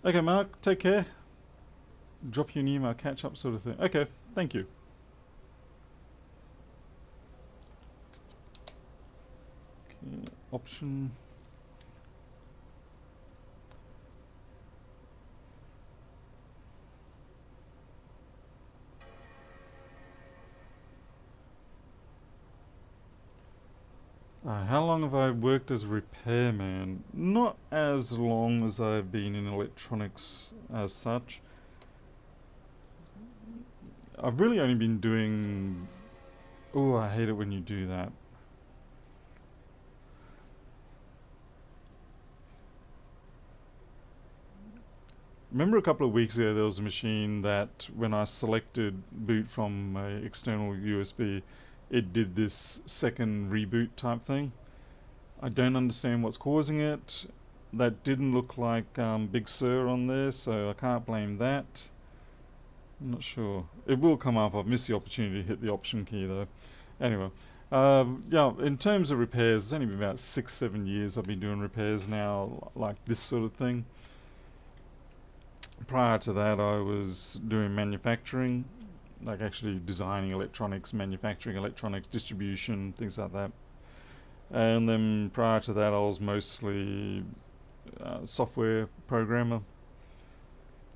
Okay, Mark, take care. Drop you an email, catch up sort of thing. Okay, thank you. Okay, option. How long have I worked as a repairman? Not as long as I've been in electronics as such. I've really only been doing... Oh, I hate it when you do that. Remember a couple of weeks ago there was a machine that when I selected boot from an external USB, it did this second reboot type thing. I don't understand what's causing it. That didn't look like Big Sur on there, so I can't blame that. I'm not sure. It will come up. I've missed the opportunity to hit the option key though. Anyway, yeah, in terms of repairs, it's only been about 6-7 years I've been doing repairs now, like this sort of thing. Prior to that I was doing manufacturing, like actually designing electronics, manufacturing electronics, distribution, things like that. And then prior to that I was mostly software programmer.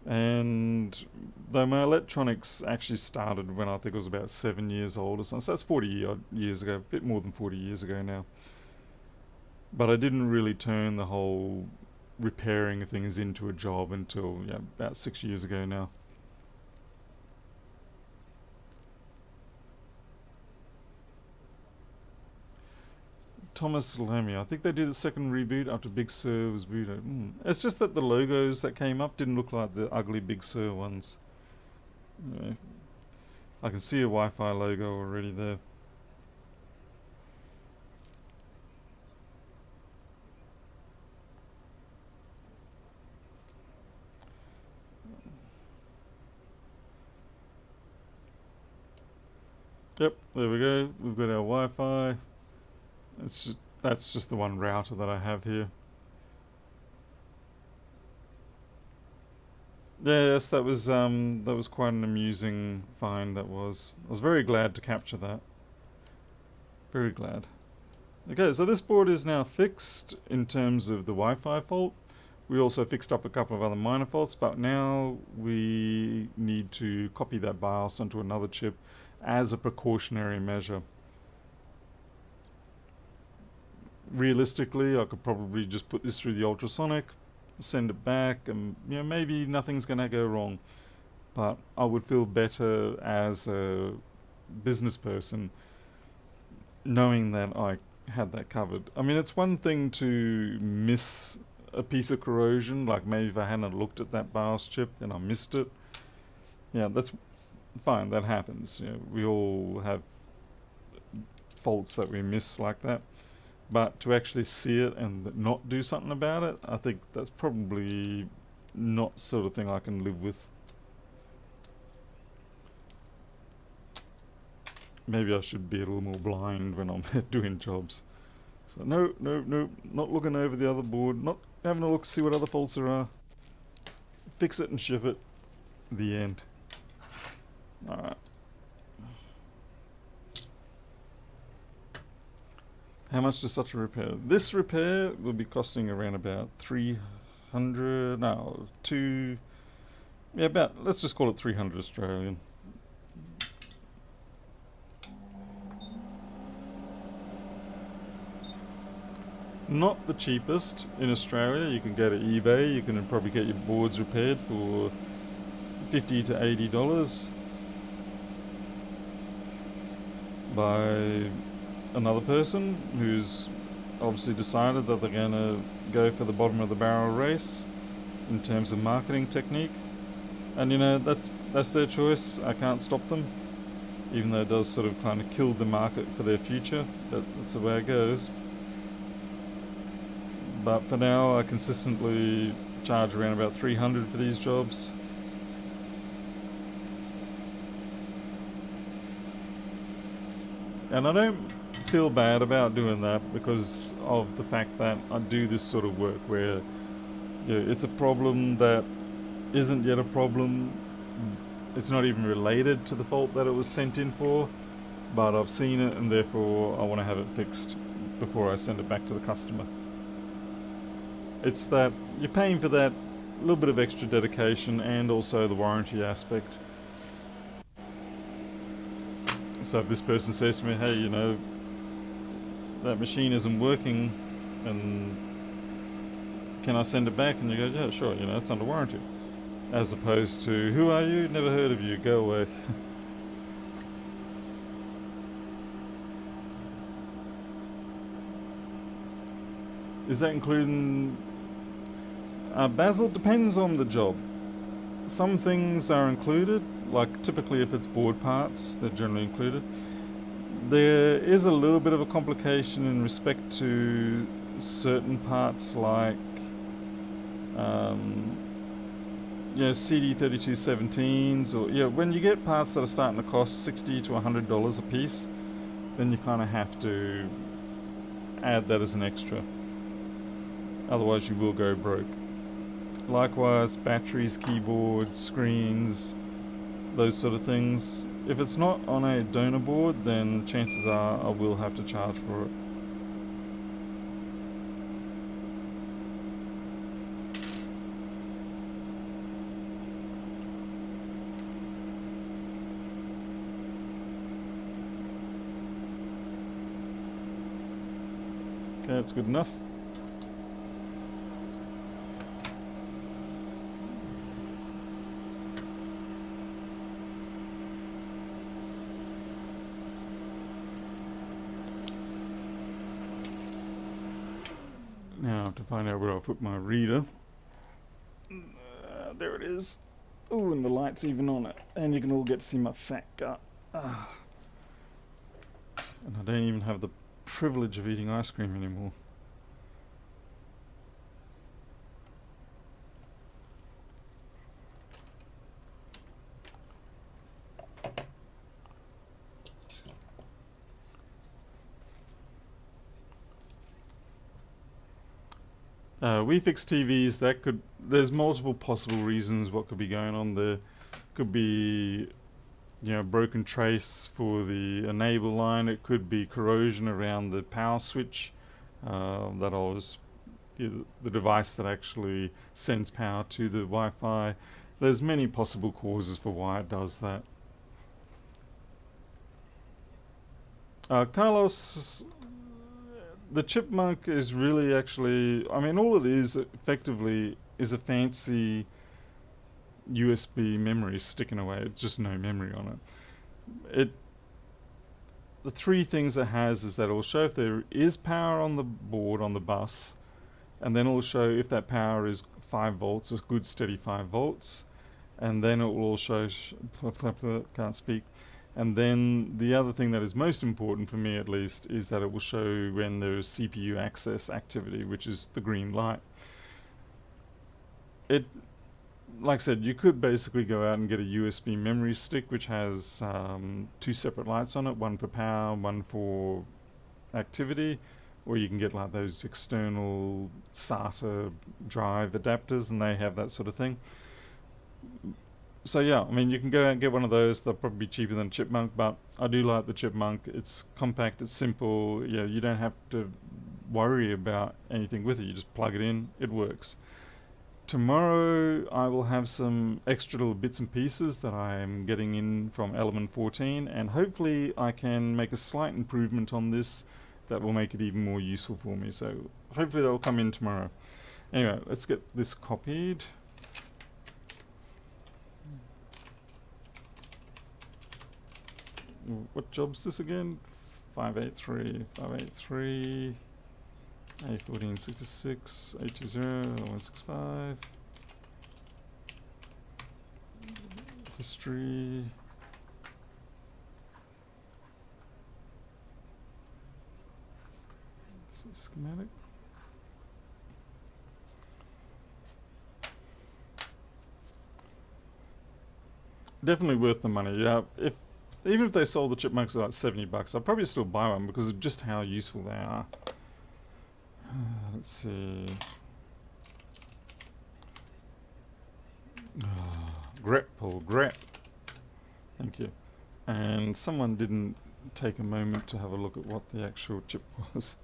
And though my electronics actually started when I think I was about 7 years old or something, so that's 40 odd years ago, a bit more than 40 years ago now. But I didn't really turn the whole repairing things into a job until about 6 years ago now. Thomas Lemmy, I think they did the second reboot after Big Sur was booted. It's just that the logos that came up didn't look like the ugly Big Sur ones. Anyway, I can see a Wi-Fi logo already there. Yep, there we go. We've got our Wi-Fi. That's just the one router that I have here. Yes, that was quite an amusing find. That was. I was very glad to capture that. Very glad. Okay, so this board is now fixed in terms of the Wi-Fi fault. We also fixed up a couple of other minor faults, but now we need to copy that BIOS onto another chip as a precautionary measure. Realistically, I could probably just put this through the ultrasonic, send it back, and maybe nothing's going to go wrong. But I would feel better as a business person knowing that I had that covered. I mean, it's one thing to miss a piece of corrosion, like maybe if I hadn't looked at that BIOS chip and I missed it. Yeah, that's fine, that happens. We all have faults that we miss like that. But to actually see it and not do something about it, I think that's probably not sort of thing I can live with. Maybe I should be a little more blind when I'm doing jobs. So no, not looking over the other board, not having a look, see what other faults there are. Fix it and ship it. The end. Alright. How much does such a repair? This repair will be costing around about 300, no, let's just call it 300 Australian. Not the cheapest in Australia. You can go to eBay, you can probably get your boards repaired for $50 to $80 by another person who's obviously decided that they're going to go for the bottom of the barrel race in terms of marketing technique. And that's their choice. I can't stop them, even though it does sort of kind of kill the market for their future. That's the way it goes. But for now, I consistently charge around about 300 for these jobs. And I don't feel bad about doing that because of the fact that I do this sort of work where it's a problem that isn't yet a problem. It's not even related to the fault that it was sent in for, but I've seen it and therefore I want to have it fixed before I send it back to the customer. It's that you're paying for that little bit of extra dedication and also the warranty aspect. So if this person says to me, hey, that machine isn't working and can I send it back? And you go, yeah, sure, it's under warranty. As opposed to, who are you? Never heard of you, go away. Is that including Basil? Depends on the job. Some things are included, like typically if it's board parts, they're generally included. There is a little bit of a complication in respect to certain parts like CD3217s, or when you get parts that are starting to cost $60 to $100 a piece, then you kind of have to add that as an extra. Otherwise you will go broke. Likewise, batteries, keyboards, screens, those sort of things. If it's not on a donor board, then chances are I will have to charge for it. Okay, that's good enough. Now to find out where I'll put my reader. There it is. Oh, and the light's even on it. And you can all get to see my fat gut. And I don't even have the privilege of eating ice cream anymore. We fix TVs. There's multiple possible reasons what could be going on there. Could be, broken trace for the enable line. It could be corrosion around the power switch. That was the device that actually sends power to the Wi-Fi. There's many possible causes for why it does that. Carlos, the Chipmunk is really actually, all it is effectively is a fancy USB memory sticking away. It's just no memory on it. The three things it has is that it will show if there is power on the board, on the bus, and then it will show if that power is 5 volts, a good steady 5 volts, and then it will show, can't speak, and then the other thing that is most important for me at least is that it will show when there's CPU access activity, which is the green light. Like I said, you could basically go out and get a USB memory stick which has 2 separate lights on it, one for power, one for activity, or you can get like those external SATA drive adapters and they have that sort of thing. So yeah, you can go out and get one of those. They'll probably be cheaper than Chipmunk, but I do like the Chipmunk. It's compact, it's simple. Yeah, you don't have to worry about anything with it. You just plug it in, it works. Tomorrow I will have some extra little bits and pieces that I am getting in from Element 14, and hopefully I can make a slight improvement on this that will make it even more useful for me. So hopefully they'll come in tomorrow. Anyway, let's get this copied. What job's this again? 583, A1466, 820, 165. History. Schematic. Definitely worth the money. Yeah, even if they sold the Chipmunks at like $70, I'd probably still buy one because of just how useful they are. Let's see. Grep, Paul, Grep. Thank you. And someone didn't take a moment to have a look at what the actual chip was.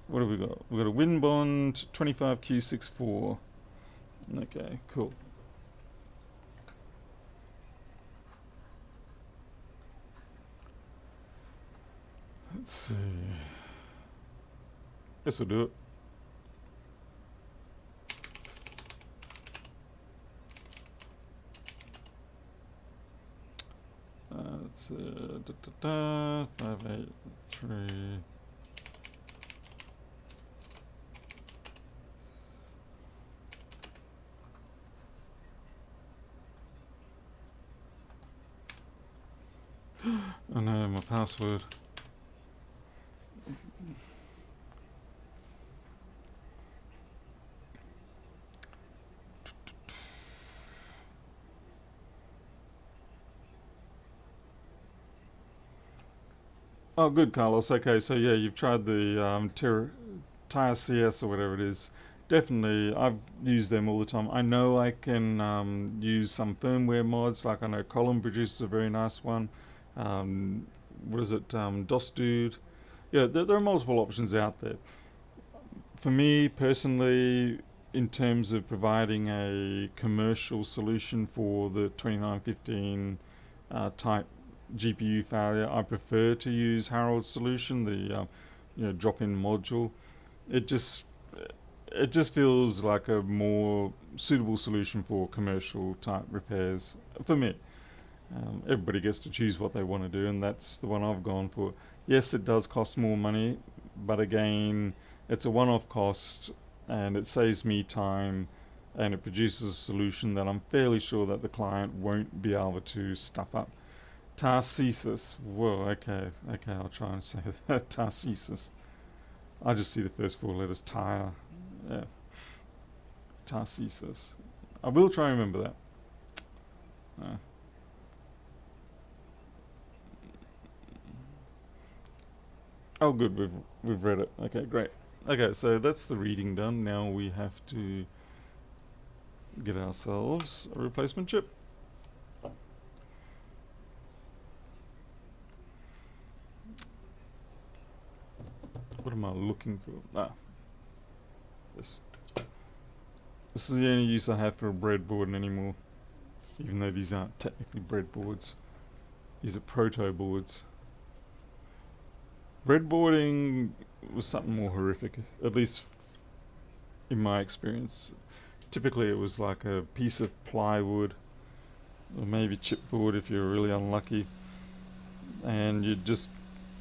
What have we got? We've got a Winbond 25Q64. Okay, cool. Let's see. This will do it. Let's 583. Oh no, my password. Oh, good, Carlos. Okay, so yeah, you've tried the Tire CS or whatever it is. Definitely, I've used them all the time. I know I can use some firmware mods, like I know Column produces a very nice one. What is it? DOS Dude. Yeah, there are multiple options out there. For me personally, in terms of providing a commercial solution for the 2915 type GPU failure, I prefer to use Harold's solution, the drop-in module. It just feels like a more suitable solution for commercial type repairs for me. Everybody gets to choose what they want to do, and that's the one I've gone for. Yes, it does cost more money, but again, it's a one-off cost, and it saves me time, and it produces a solution that I'm fairly sure that the client won't be able to stuff up. Tarcesis. Whoa, okay, I'll try and say that. Tarcesis. I just see the first 4 letters. Tire. Yeah. Tarcesis. I will try and remember that. Oh, good. We've read it. Okay, great. Okay, so that's the reading done. Now we have to get ourselves a replacement chip. What am I looking for? Ah, this. This is the only use I have for a breadboard anymore. Even though these aren't technically breadboards. These are proto boards. Breadboarding was something more horrific, at least in my experience. Typically it was like a piece of plywood, or maybe chipboard if you're really unlucky, and you'd just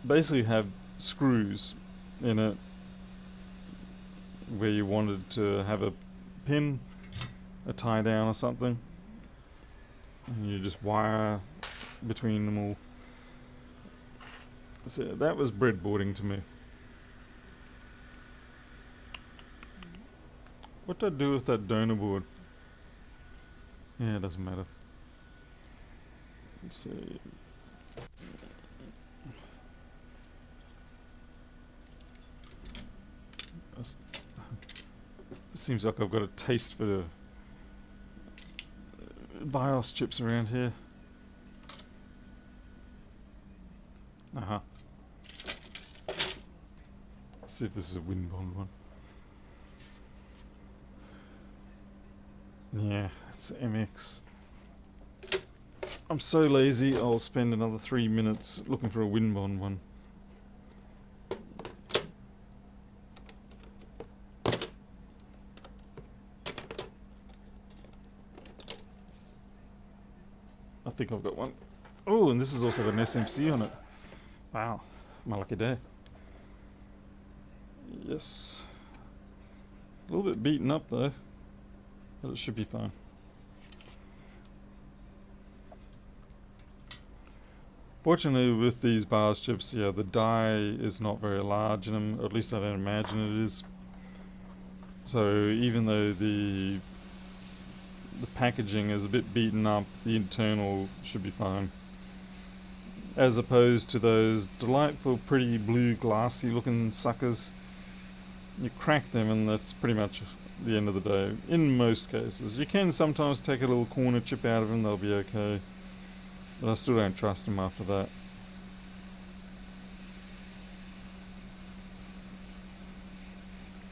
basically have screws in it where you wanted to have a pin, a tie down or something, and you just wire between them all. So that was breadboarding to me. What did I do with that donor board? Yeah, it doesn't matter. Let's see. It seems like I've got a taste for BIOS chips around here. Uh-huh. See if this is a WinBond one. Yeah, it's MX. I'm so lazy, I'll spend another 3 minutes looking for a WinBond one. I think I've got one. Oh, and this has also got an SMC on it. Wow, my lucky day. Yes. A little bit beaten up though, but it should be fine. Fortunately with these BIOS chips, yeah, the die is not very large in them, or at least I don't imagine it is. So even though the packaging is a bit beaten up, the internal should be fine. As opposed to those delightful, pretty blue, glassy looking suckers. You crack them and that's pretty much the end of the day, in most cases. You can sometimes take a little corner chip out of them, they'll be okay. But I still don't trust them after that.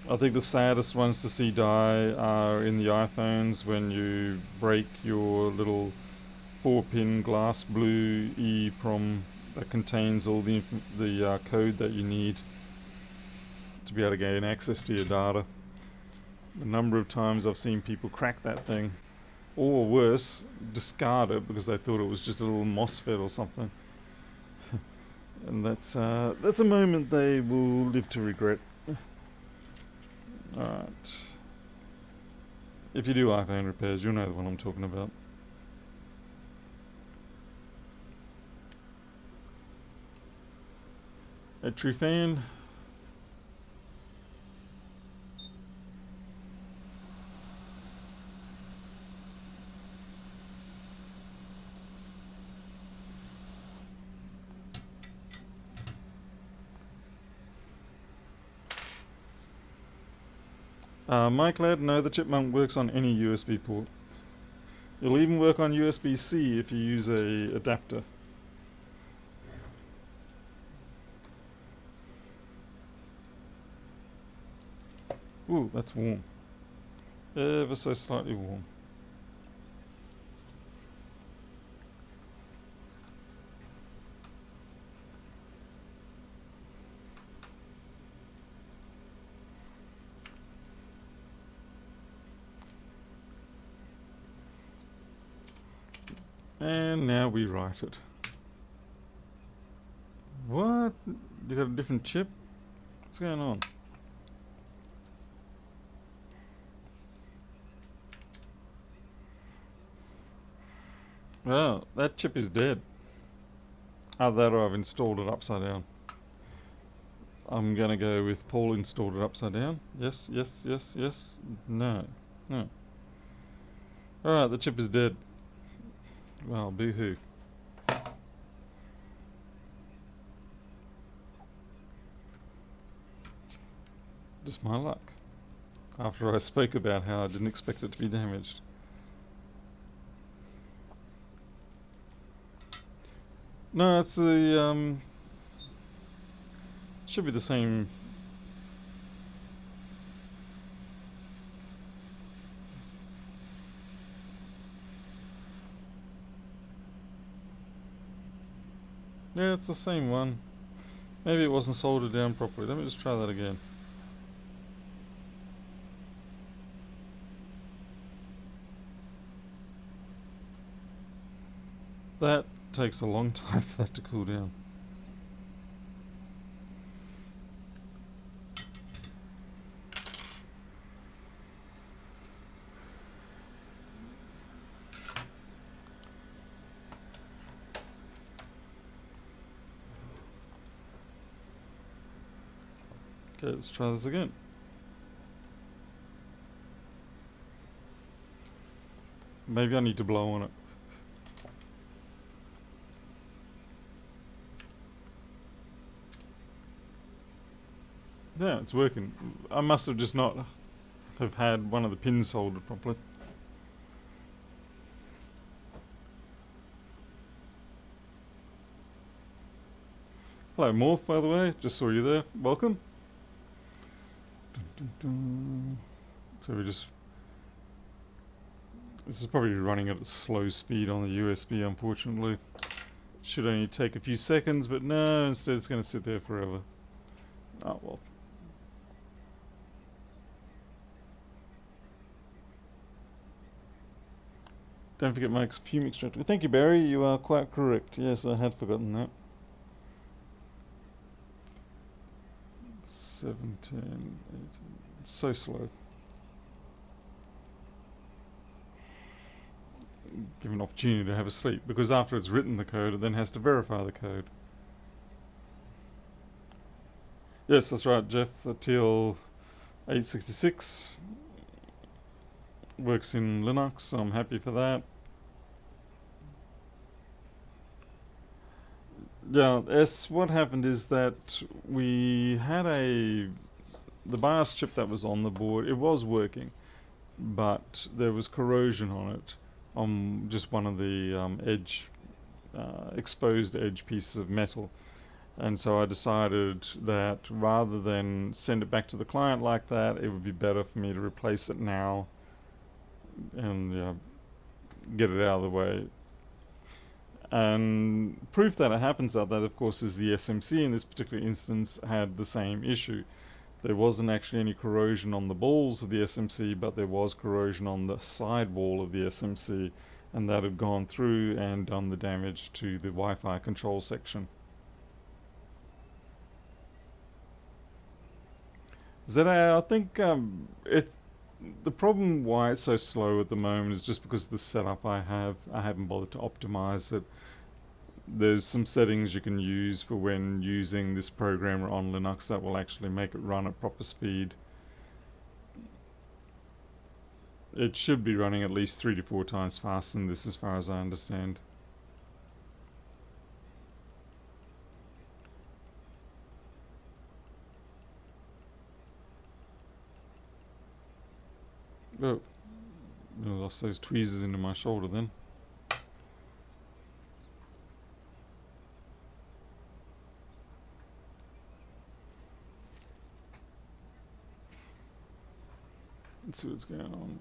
I think the saddest ones to see die are in the iPhones when you break your little 4-pin glass blue EEPROM that contains all the code that you need to be able to gain access to your data. The number of times I've seen people crack that thing, or worse, discard it because they thought it was just a little MOSFET or something. And that's a moment they will live to regret. Alright. If you do iPhone repairs, you'll know the one I'm talking about. A true fan. Mike Ladd, no, the chipmunk works on any USB port. It'll even work on USB-C if you use a adapter. Ooh, that's warm. Ever so slightly warm. And now we write it. What? You got a different chip? What's going on? Well, that chip is dead. Either that or I've installed it upside down. I'm gonna go with Paul installed it upside down. Yes, yes, yes, yes. No, no. Alright, the chip is dead. Well, boo-hoo. Just my luck. After I spoke about how I didn't expect it to be damaged. No, it's the should be the same. Yeah, it's the same one. Maybe it wasn't soldered down properly. Let me just try that again. That takes a long time for that to cool down. Okay, let's try this again. Maybe I need to blow on it. Yeah, it's working. I must have just not have had one of the pins soldered properly. Hello Morph, by the way, just saw you there. Welcome. Dun, dun, dun. So we just... This is probably running at a slow speed on the USB, unfortunately. Should only take a few seconds, but no, instead it's going to sit there forever. Oh well. Don't forget Mike's fume extractor. Thank you, Barry. You are quite correct. Yes, I had forgotten that. 17, 18. It's so slow. Give an opportunity to have a sleep, because after it's written the code, it then has to verify the code. Yes, that's right, Jeff. The TL866 works in Linux, so I'm happy for that. Yeah, what happened is that we had the BIOS chip that was on the board, it was working, but there was corrosion on it, on just one of the exposed edge pieces of metal. And so I decided that rather than send it back to the client like that, it would be better for me to replace it now and get it out of the way. And proof that it happens like that, of course, is the SMC in this particular instance had the same issue. There wasn't actually any corrosion on the balls of the SMC, but there was corrosion on the side wall of the SMC, and that had gone through and done the damage to the Wi-Fi control section. ZA, I think the problem why it's so slow at the moment is just because of the setup I haven't bothered to optimize it. There's some settings you can use for when using this programmer on Linux that will actually make it run at proper speed. It should be running at least 3 to 4 times faster than this, as far as I understand. Oh, I lost those tweezers into my shoulder then. Let's see what's going on.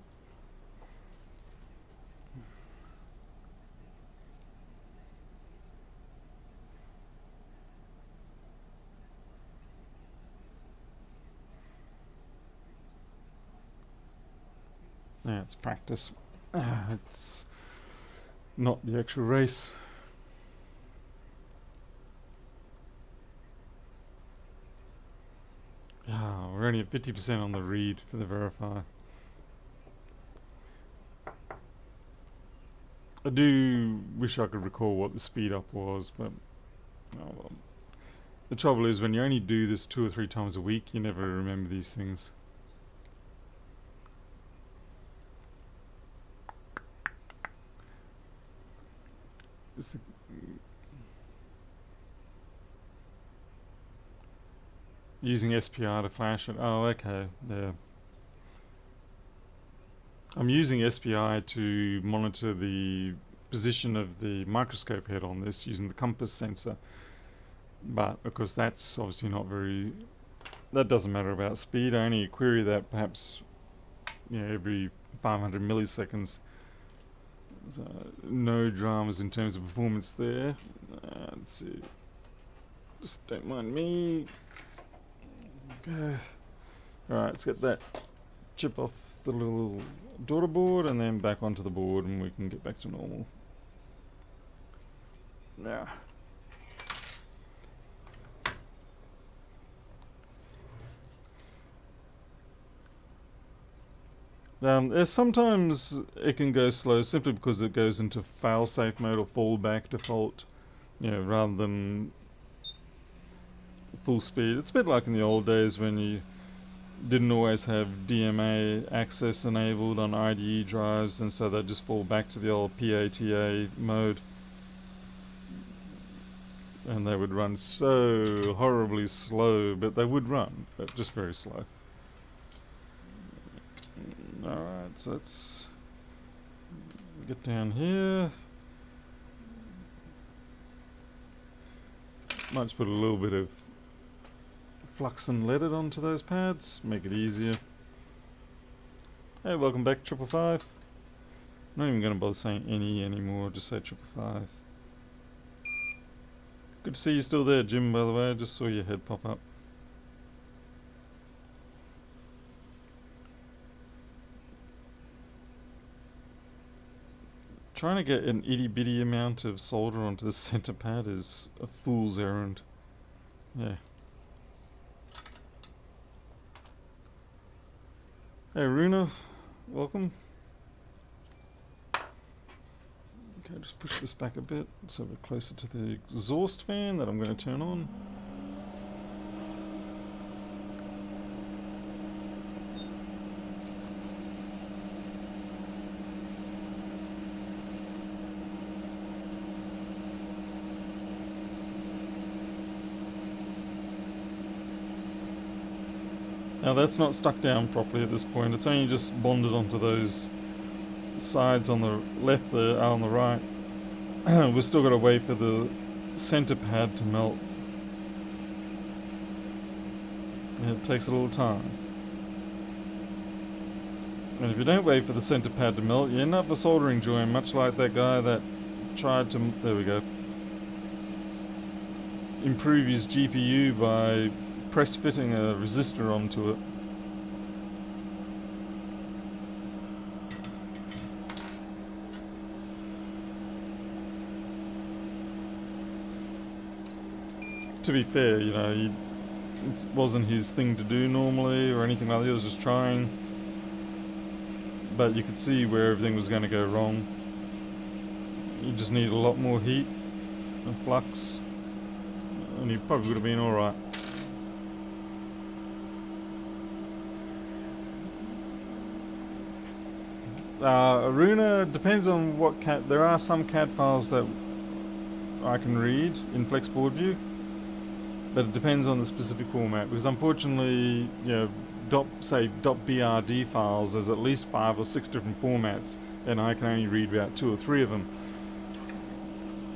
Yeah, it's practice. It's not the actual race. Yeah, we're only at 50% on the read for the verify. I do wish I could recall what the speed up was, but oh well. The trouble is when you only do this 2 or 3 times a week, you never remember these things. Using SPI to flash it. Oh, okay. Yeah. I'm using SPI to monitor the position of the microscope head on this using the compass sensor. But of course that's obviously not very... That doesn't matter about speed. I only query that perhaps every 500 milliseconds. So no dramas in terms of performance there. Let's see. Just don't mind me. Okay. Alright, let's get that chip off the little daughter board and then back onto the board and we can get back to normal. Now. Sometimes it can go slow simply because it goes into fail-safe mode or fallback default, rather than full speed. It's a bit like in the old days when you didn't always have DMA access enabled on IDE drives, and so they'd just fall back to the old PATA mode. And they would run so horribly slow, but they would run, but just very slow. Alright, so let's get down here. Might just put a little bit of flux and leaded onto those pads, make it easier. Hey, welcome back, 555. Not even going to bother saying any anymore, just say 555. Good to see you still there, Jim, by the way. I just saw your head pop up. Trying to get an itty bitty amount of solder onto the center pad is a fool's errand. Yeah. Hey Runa, welcome. Okay, just push this back a bit so we're closer to the exhaust fan that I'm going to turn on. Now that's not stuck down properly at this point, it's only just bonded onto those sides on the left there, on the right. We've still got to wait for the center pad to melt. It takes a little time. And if you don't wait for the center pad to melt, you end up with a soldering joint, much like that guy that tried to, there we go, improve his GPU by press fitting a resistor onto it. To be fair, it wasn't his thing to do normally or anything like that. He was just trying, but you could see where everything was going to go wrong. You just need a lot more heat and flux, and he probably would have been alright. Aruna depends on what CAD. There are some CAD files that I can read in Flexboard View, but it depends on the specific format. Because unfortunately, say .brd files, there's at least 5 or 6 different formats, and I can only read about 2 or 3 of them.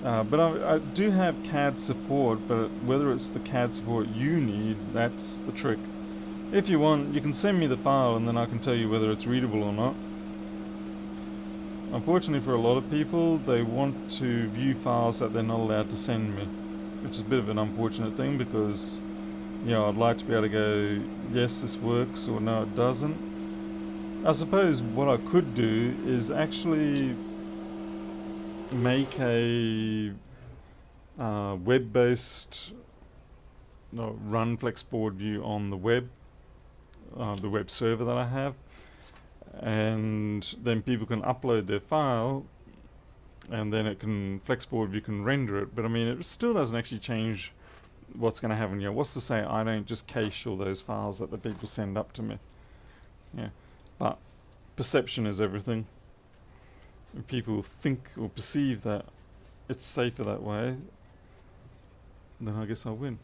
But I do have CAD support, but whether it's the CAD support you need, that's the trick. If you want, you can send me the file, and then I can tell you whether it's readable or not. Unfortunately for a lot of people, they want to view files that they're not allowed to send me, which is a bit of an unfortunate thing because, I'd like to be able to go, yes, this works, or no, it doesn't. I suppose what I could do is actually make a web-based run Flexboard View on the web server that I have. And then people can upload their file, and then Flexboard View can render it. But I mean, it still doesn't actually change what's going to happen. What's to say I don't just cache all those files that the people send up to me? Yeah, but perception is everything. If people think or perceive that it's safer that way, then I guess I'll win.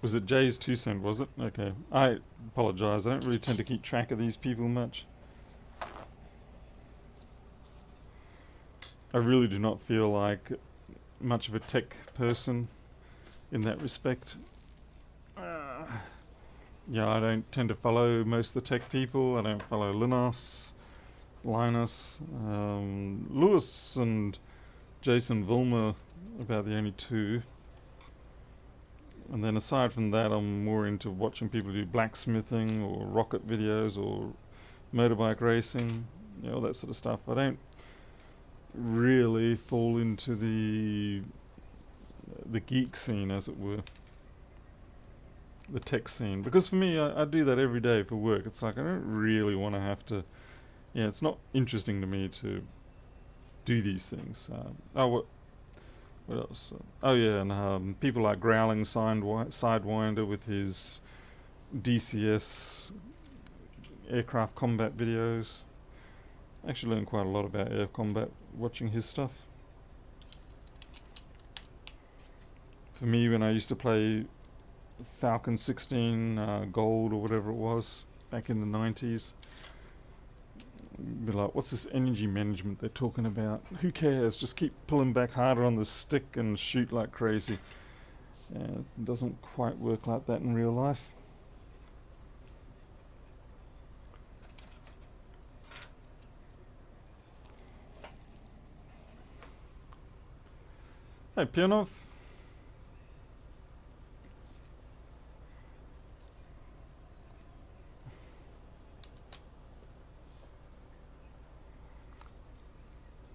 Was it Jay's 2 cent, was it? Okay. I apologise, I don't really tend to keep track of these people much. I really do not feel like much of a tech person in that respect. Yeah, I don't tend to follow most of the tech people. I don't follow Linus, Lewis and Jason Vilmer, about the only two. And then aside from that, I'm more into watching people do blacksmithing or rocket videos or motorbike racing, all that sort of stuff. I don't really fall into the geek scene, as it were, the tech scene, because for me, I do that every day for work. It's like I don't really want to have to. Yeah, it's not interesting to me to do these things. What else? Oh yeah, and people like Growling Sidewinder with his DCS aircraft combat videos. I actually learned quite a lot about air combat watching his stuff. For me, when I used to play Falcon 16 Gold or whatever it was back in the 90s, be like, what's this energy management they're talking about? Who cares? Just keep pulling back harder on the stick and shoot like crazy. It doesn't quite work like that in real life. Hey, Pionov.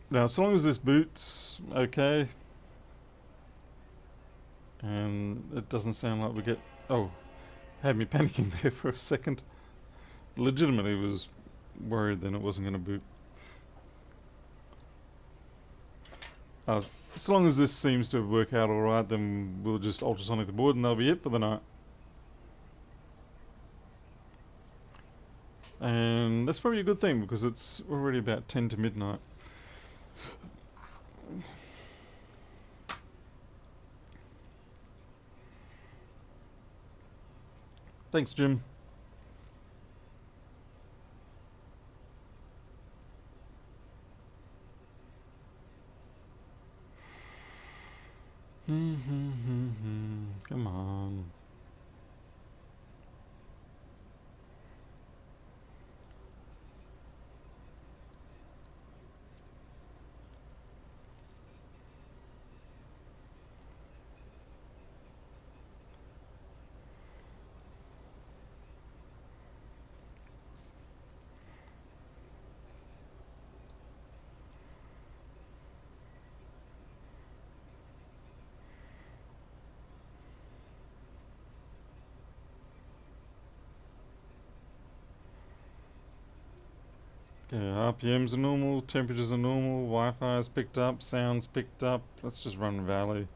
Now, as long as this boots okay, and it doesn't sound like we get... Oh, had me panicking there for a second. Legitimately was worried then it wasn't going to boot. As long as this seems to work out alright, then we'll just ultrasonic the board and that'll be it for the night. And that's probably a good thing, because it's already about 10 to midnight. Thanks, Jim. Come on. Okay, RPMs are normal, temperatures are normal, Wi-Fi is picked up, sounds picked up. Let's just run Valley.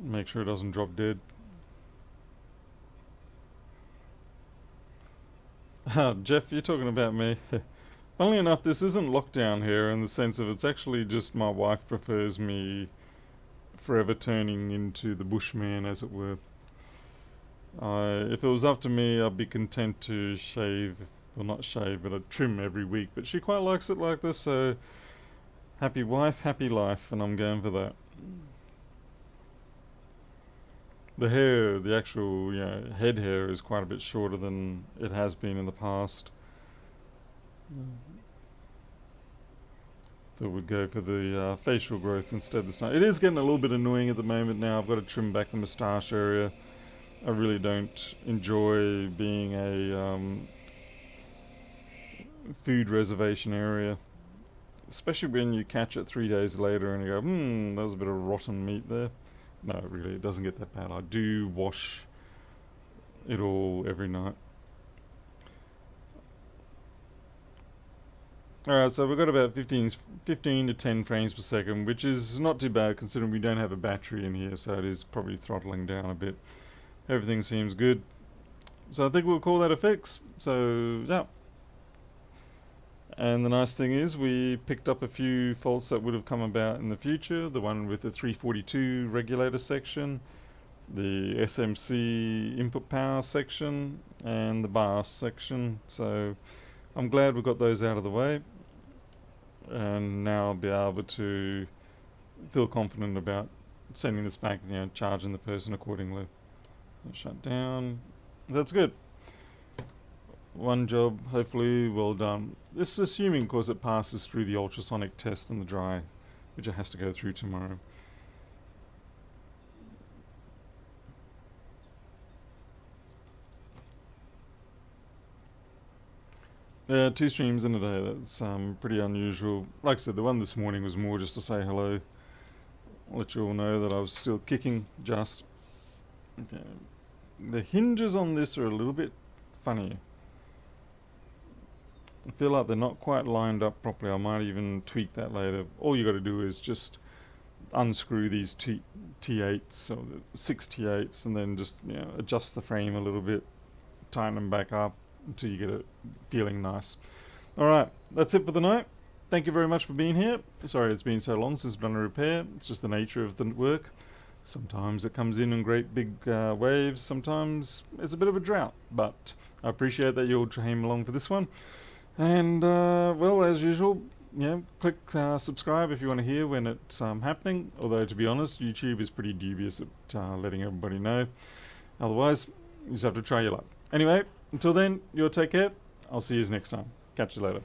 Make sure it doesn't drop dead. Jeff, you're talking about me. Funnily enough, this isn't lockdown here in the sense of it's actually just my wife prefers me forever turning into the bushman, as it were. If it was up to me, I'd be content to shave. Well, not shave, but I'd trim every week. But she quite likes it like this, so happy wife, happy life, and I'm going for that. The hair, the actual head hair is quite a bit shorter than it has been in the past. So we'd go for the facial growth instead this time. It is getting a little bit annoying at the moment now. I've got to trim back the moustache area. I really don't enjoy being a food reservation area, especially when you catch it 3 days later and you go, that was a bit of rotten meat there. No, really, it doesn't get that bad. I do wash it all every night. Alright, so we've got about 15 to 10 frames per second, which is not too bad considering we don't have a battery in here, so it is probably throttling down a bit. Everything seems good. So I think we'll call that a fix. So, yeah. And the nice thing is we picked up a few faults that would have come about in the future. The one with the 342 regulator section, the SMC input power section and the BIOS section. So I'm glad we got those out of the way, and now I'll be able to feel confident about sending this back, charging the person accordingly. Shut down. That's good. One job, hopefully well done. This is assuming, of course, it passes through the ultrasonic test and the dry, which it has to go through tomorrow. Yeah, 2 streams in a day, that's pretty unusual. Like I said, the one this morning was more just to say hello. I'll let you all know that I was still kicking just. Okay. The hinges on this are a little bit funny. I feel like they're not quite lined up properly. I might even tweak that later. All you got to do is just unscrew these T8s or 6 T8s and then just adjust the frame a little bit, tighten them back up until you get it feeling nice. Alright, that's it for the night. Thank you very much for being here. Sorry it's been so long since I've done a repair. It's just the nature of the work. Sometimes it comes in great big waves, sometimes it's a bit of a drought, but I appreciate that you all came along for this one. And well, as usual, click subscribe if you want to hear when it's happening, although to be honest, YouTube is pretty dubious at letting everybody know. Otherwise, you just have to try your luck. Anyway, until then, you all take care. I'll see you next time. Catch you later.